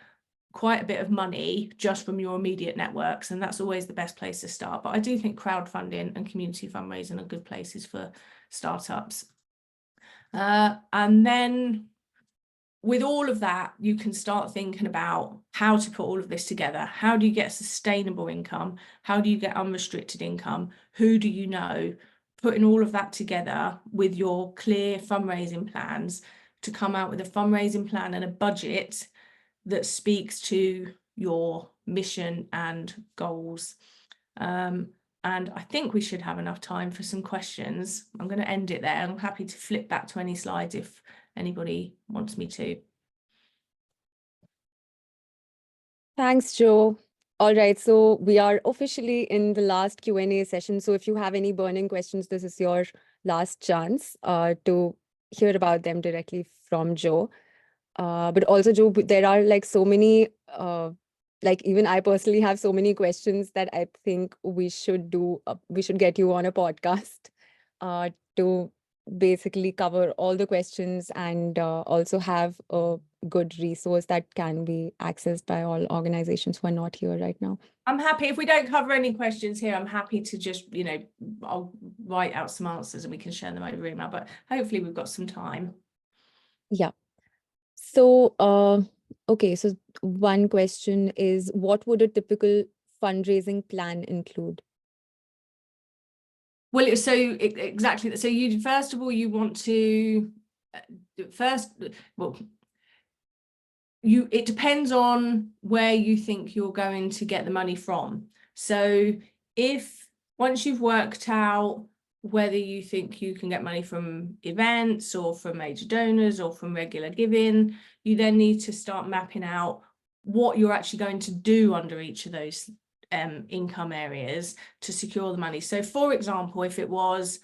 quite a bit of money just from your immediate networks, and that's always the best place to start. But I do think crowdfunding and community fundraising are good places for startups. And then with all of that, you can start thinking about how to put all of this together. How do you get sustainable income? How do you get unrestricted income? Who do you know? Putting all of that together with your clear fundraising plans to come out with a fundraising plan and a budget that speaks to your mission and goals. And I think we should have enough time for some questions. I'm going to end it there. I'm happy to flip back to any slides if anybody wants me to. Thanks, Jo. All right, so we are officially in the last Q&A session. So if you have any burning questions, this is your last chance to hear about them directly from Jo. But also, Jo, there are like so many, even I personally have so many questions that I think we should get you on a podcast to basically cover all the questions, and also have a good resource that can be accessed by all organizations who are not here right now. I'm happy if we don't cover any questions here. I'm happy to just, I'll write out some answers and we can share them over email, but hopefully we've got some time. Yeah. So, okay. So one question is, what would a typical fundraising plan include? Well, exactly. So you, first of all, you want to it depends on where you think you're going to get the money from. So once you've worked out whether you think you can get money from events or from major donors or from regular giving, you then need to start mapping out what you're actually going to do under each of those income areas to secure the money. So for example, if it was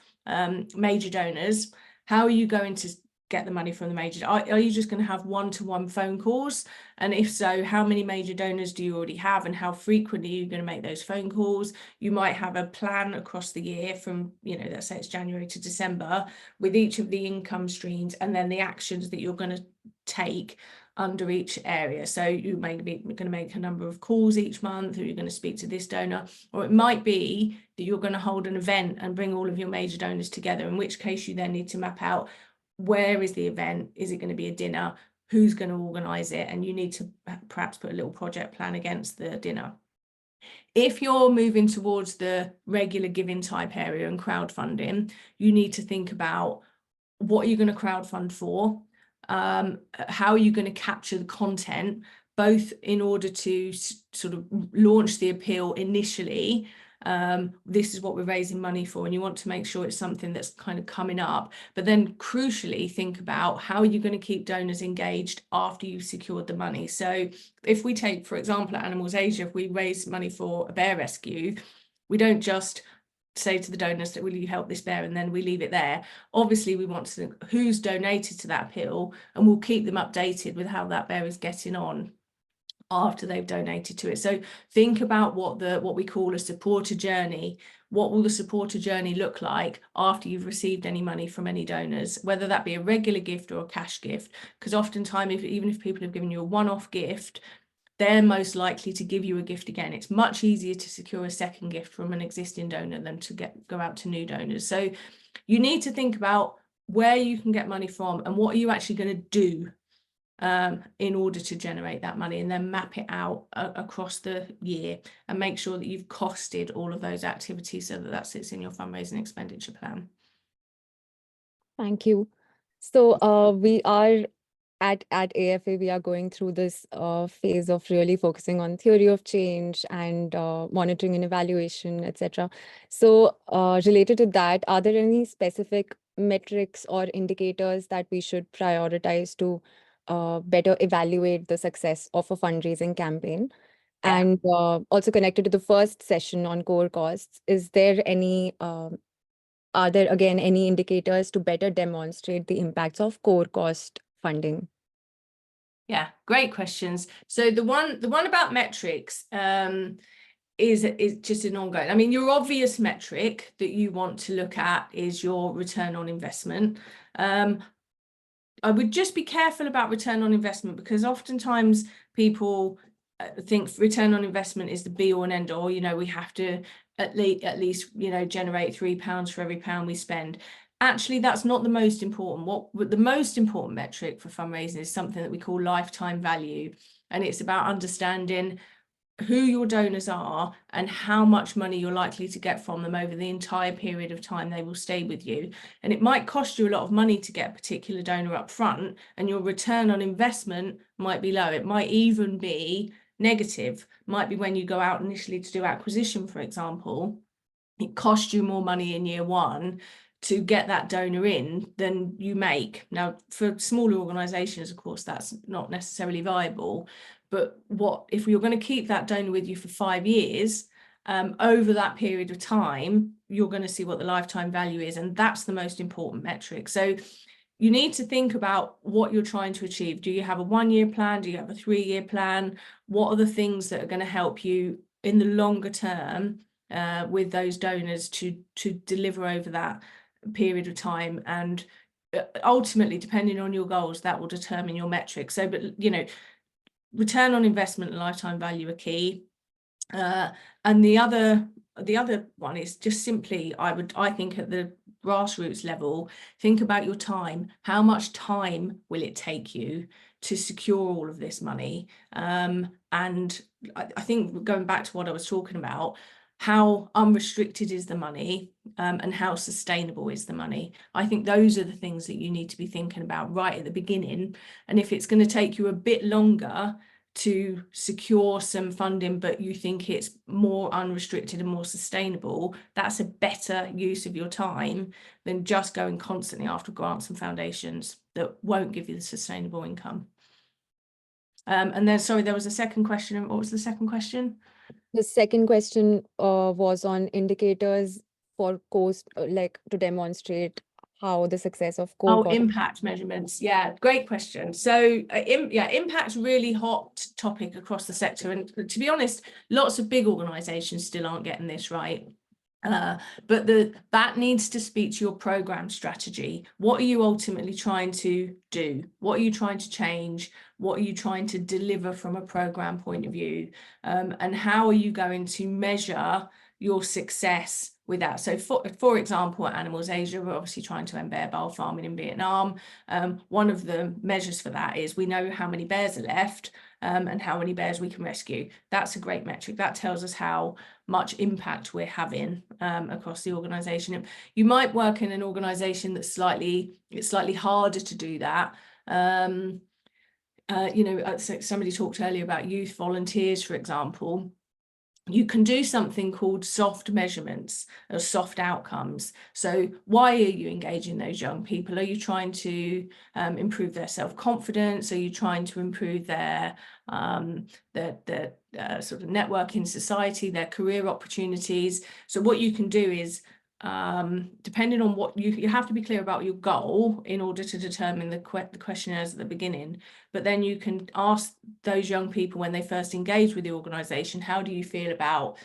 major donors, how are you going to get the money from the major? Are you just going to have one-to-one phone calls? And if so, how many major donors do you already have, and how frequently are you going to make those phone calls? You might have a plan across the year from, let's say it's January to December, with each of the income streams and then the actions that you're going to take under each area. So you may be going to make a number of calls each month, or you're going to speak to this donor, or it might be that you're going to hold an event and bring all of your major donors together, in which case you then need to map out, where is the event? Is it going to be a dinner? Who's going to organise it? And you need to perhaps put a little project plan against the dinner. If you're moving towards the regular giving type area and crowdfunding, you need to think about, what are you going to crowdfund for? How are you going to capture the content, both in order to sort of launch the appeal initially. This is what we're raising money for, and you want to make sure it's something that's kind of coming up, but then crucially think about, how are you going to keep donors engaged after you've secured the money? So if we take, for example, at Animals Asia, if we raise money for a bear rescue, we don't just say to the donors that, will you help this bear, and then we leave it there. Obviously we want to think who's donated to that appeal, and we'll keep them updated with how that bear is getting on after they've donated to it. So think about what we call a supporter journey. What will the supporter journey look like after you've received any money from any donors, whether that be a regular gift or a cash gift? Because oftentimes, even if people have given you a one-off gift, they're most likely to give you a gift again. It's much easier to secure a second gift from an existing donor than to go out to new donors. So you need to think about where you can get money from, and what are you actually going to do in order to generate that money, and then map it out across the year, and make sure that you've costed all of those activities so that that sits in your fundraising expenditure plan. Thank you. So we are at AFA, we are going through this phase of really focusing on theory of change and monitoring and evaluation, etc. So related to that, are there any specific metrics or indicators that we should prioritize to better evaluate the success of a fundraising campaign? Yeah. And also connected to the first session on core costs, is there any are there again any indicators to better demonstrate the impacts of core cost funding? Yeah, great questions. So the one about metrics is just an ongoing. I mean, your obvious metric that you want to look at is your return on investment. I would just be careful about return on investment, because oftentimes people think return on investment is the be all and end all. You know, we have to at least generate £3 for every pound we spend. Actually, that's not the most important. What the most important metric for fundraising is something that we call lifetime value, and it's about understanding who your donors are and how much money you're likely to get from them over the entire period of time they will stay with you. And it might cost you a lot of money to get a particular donor up front, and your return on investment might be low. It might even be negative. Might be when you go out initially to do acquisition, for example, it costs you more money in year one to get that donor in than you make. Now, for smaller organizations, of course, that's not necessarily viable. But if you're going to keep that donor with you for 5 years, over that period of time, you're going to see what the lifetime value is. And that's the most important metric. So you need to think about what you're trying to achieve. Do you have a 1-year plan? Do you have a 3-year plan? What are the things that are going to help you in the longer term with those donors to deliver over that period of time? And ultimately, depending on your goals, that will determine your metrics. So, but return on investment and lifetime value are key. And the other one is just simply, I think at the grassroots level, think about your time. How much time will it take you to secure all of this money? And I think, going back to what I was talking about, how unrestricted is the money, and how sustainable is the money? I think those are the things that you need to be thinking about right at the beginning. And if it's going to take you a bit longer to secure some funding, but you think it's more unrestricted and more sustainable, that's a better use of your time than just going constantly after grants and foundations that won't give you the sustainable income. And then, sorry, there was a second question. What was the second question? The second question was on indicators for cost, like to demonstrate how the success of core cost. Impact measurements. Yeah, great question. So impact's really hot topic across the sector. And to be honest, lots of big organizations still aren't getting this right. But that needs to speak to your program strategy. What are you ultimately trying to do? What are you trying to change? What are you trying to deliver from a program point of view? And how are you going to measure your success with that? So for example, at Animals Asia, we're obviously trying to end bear bile farming in Vietnam. One of the measures for that is we know how many bears are left and how many bears we can rescue. That's a great metric. That tells us how much impact we're having across the organisation. You might work in an organisation that's slightly harder to do that. You know, somebody talked earlier about youth volunteers, for example. You can do something called soft measurements or soft outcomes. So why are you engaging those young people? Are you trying to improve their self-confidence? Are you trying to improve their sort of network in society, their career opportunities? So what you can do is, depending on what you have to be clear about your goal in order to determine the questionnaires at the beginning, but then you can ask those young people when they first engage with the organisation, how do you feel about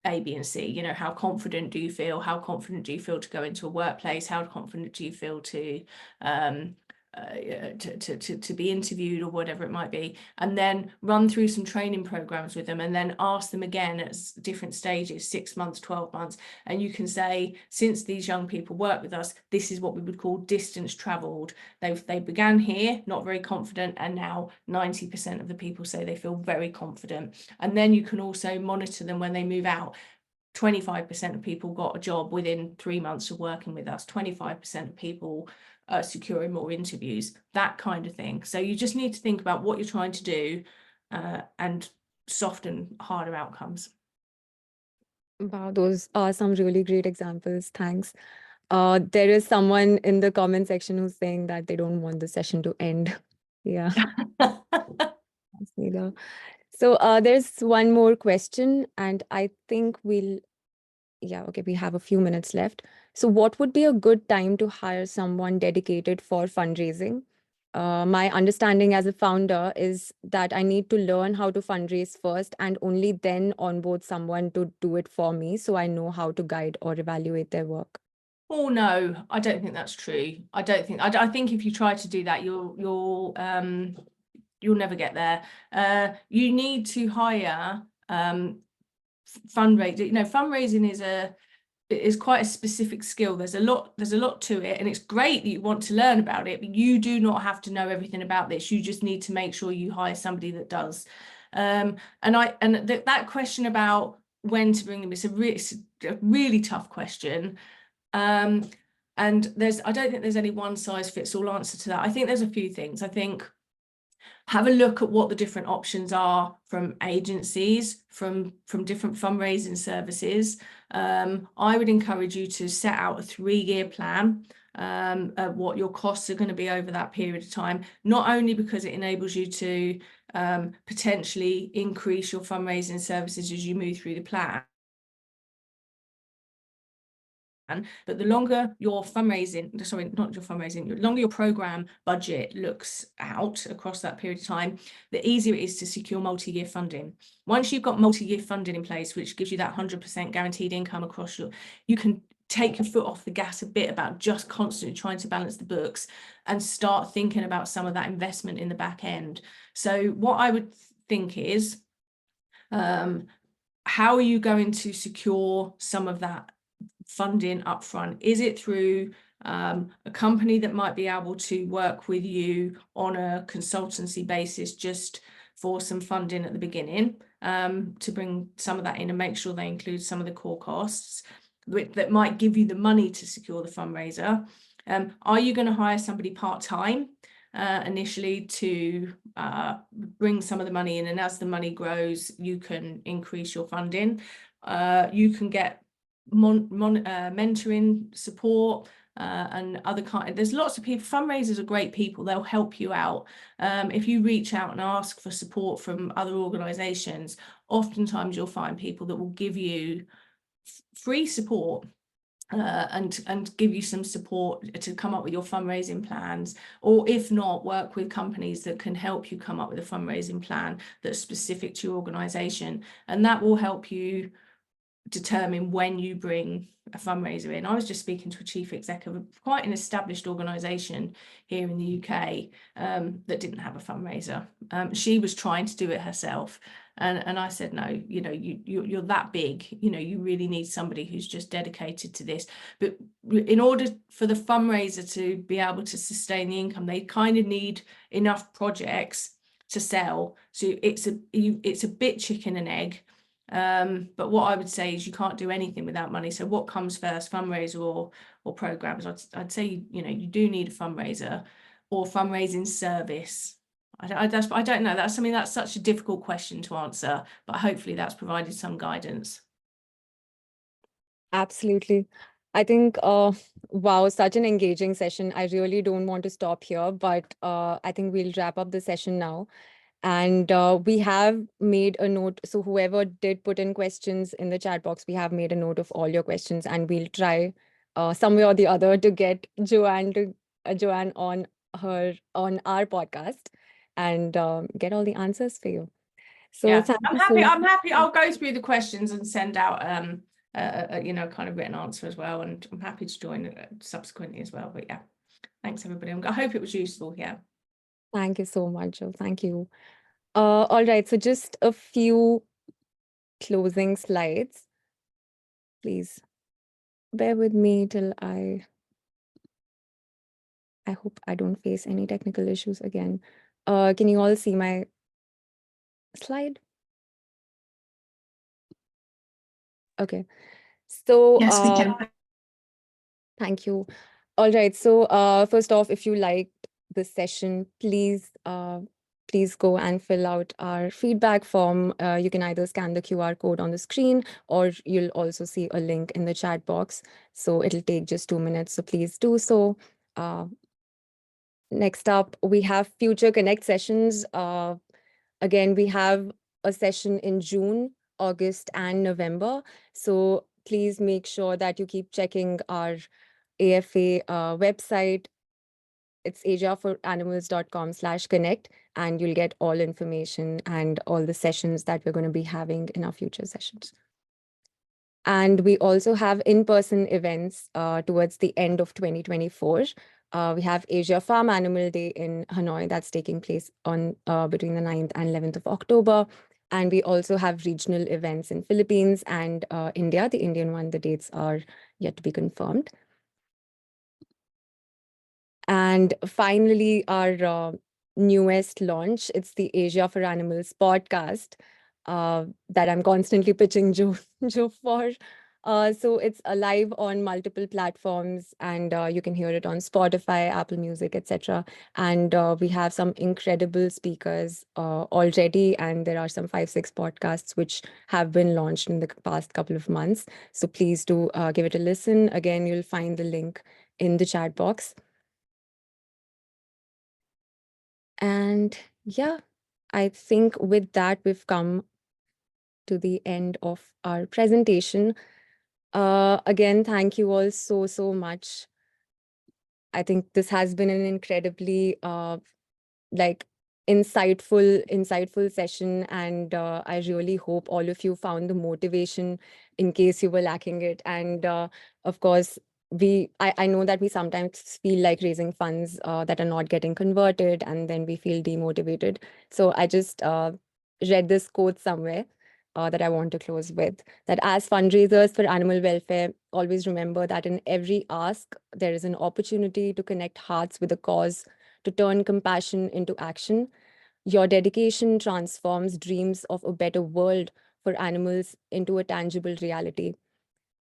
A, B, and C? You know, how confident do you feel? How confident do you feel to go into a workplace? How confident do you feel to be interviewed or whatever it might be, and then run through some training programs with them, and then ask them again at different stages, 6 months, 12 months, and you can say, since these young people work with us, this is what we would call distance travelled. They began here not very confident, and now 90% of the people say they feel very confident. And then you can also monitor them when they move out. 25% of people got a job within 3 months of working with us. 25% of people securing more interviews, that kind of thing. So you just need to think about what you're trying to do and soft and harder outcomes. Wow, those are some really great examples. Thanks. There is someone in the comment section who's saying that they don't want the session to end. Yeah. So there's one more question, and I think we have a few minutes left. So what would be a good time to hire someone dedicated for fundraising? My understanding as a founder is that I need to learn how to fundraise first and only then onboard someone to do it for me, so I know how to guide or evaluate their work. Oh no, I don't think that's true. I think if you try to do that, you'll never get there. You need to hire fundraising. You know, fundraising is quite a specific skill. There's a lot to it, and it's great that you want to learn about it, but you do not have to know everything about this. You just need to make sure you hire somebody that does. And that question about when to bring them is a really tough question. And I don't think there's any one size fits all answer to that. I think there's a few things. I think have a look at what the different options are from agencies, from different fundraising services. I would encourage you to set out a 3-year plan of what your costs are going to be over that period of time, not only because it enables you to potentially increase your fundraising services as you move through the plan, but the longer your fundraising, sorry, not your fundraising, the longer your program budget looks out across that period of time, the easier it is to secure multi-year funding. Once you've got multi-year funding in place, which gives you that 100% guaranteed income across you can take your foot off the gas a bit about just constantly trying to balance the books and start thinking about some of that investment in the back end. So what I would think is, how are you going to secure some of that funding upfront? Is it through a company that might be able to work with you on a consultancy basis just for some funding at the beginning, to bring some of that in and make sure they include some of the core costs that might give you the money to secure the fundraiser? Are you going to hire somebody part-time initially to bring some of the money in, and as the money grows you can increase your funding? You can get mentoring support and other kind. There's lots of people. Fundraisers are great people. They'll help you out. If you reach out and ask for support from other organizations, oftentimes you'll find people that will give you free support and give you some support to come up with your fundraising plans, or if not, work with companies that can help you come up with a fundraising plan that's specific to your organization, and that will help you determine when you bring a fundraiser in. I was just speaking to a chief exec of quite an established organisation here in the UK that didn't have a fundraiser. She was trying to do it herself. And I said, no, you know, you're that big, you know, you really need somebody who's just dedicated to this. But in order for the fundraiser to be able to sustain the income, they kind of need enough projects to sell. So it's a bit chicken and egg. But what I would say is you can't do anything without money. So what comes first, fundraiser or programs? I'd say, you know, you do need a fundraiser or fundraising service. I don't know. That's something that's such a difficult question to answer, but hopefully that's provided some guidance. Absolutely. I think, wow, such an engaging session. I really don't want to stop here, but I think we'll wrap up the session now. And we have made a note. So whoever did put in questions in the chat box, we have made a note of all your questions, and we'll try some way or the other to get Joanne on our podcast and get all the answers for you. So yeah, thank I'm you so happy. much. I'm happy. I'll go through the questions and send out you know, kind of written answer as well. And I'm happy to join subsequently as well. But yeah, thanks everybody. I hope it was useful. Yeah. Thank you so much, Joe. Thank you. All right, so just a few closing slides. Please bear with me till I hope I don't face any technical issues again. Can you all see my slide? Okay. So Yes, we can. thank you. All right. So first off, if you liked this session, please go and fill out our feedback form. You can either scan the QR code on the screen, or you'll also see a link in the chat box. So it'll take just 2 minutes. So please do so. Next up, we have future Connect sessions. Again, we have a session in June, August, and November. So please make sure that you keep checking our AFA website. It's asiaforanimals.com/connect, and you'll get all information and all the sessions that we're going to be having in our future sessions. And we also have in-person events towards the end of 2024. We have Asia Farm Animal Day in Hanoi that's taking place on between the 9th and 11th of October. And we also have regional events in Philippines and India. The Indian one, the dates are yet to be confirmed. And finally, our newest launch, it's the Asia for Animals podcast that I'm constantly pitching Joe for. So it's live on multiple platforms, and you can hear it on Spotify, Apple Music, etc. And we have some incredible speakers already, and there are some 5-6 podcasts which have been launched in the past couple of months. So please do give it a listen. Again, you'll find the link in the chat box. And yeah, I think with that, we've come to the end of our presentation. Again, thank you all so much. I think this has been an incredibly like insightful session, and I really hope all of you found the motivation in case you were lacking it. And of course, I know that we sometimes feel like raising funds that are not getting converted, and then we feel demotivated. So I just read this quote somewhere that I want to close with, that as fundraisers for animal welfare, always remember that in every ask, there is an opportunity to connect hearts with a cause, to turn compassion into action. Your dedication transforms dreams of a better world for animals into a tangible reality.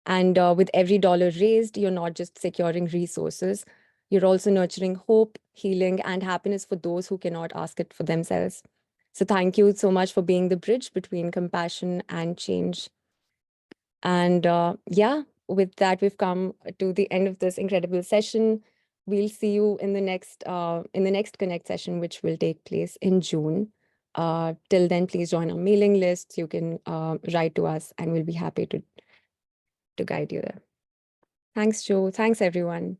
And with every dollar raised, you're not just securing resources, you're also nurturing hope, healing, and happiness for those who cannot ask it for themselves. So thank you so much for being the bridge between compassion and change. And yeah, with that, we've come to the end of this incredible session. We'll see you in the next Connect session, which will take place in June. Till then, please join our mailing list. You can write to us, and we'll be happy to guide you there. Thanks, Joe. Thanks, everyone.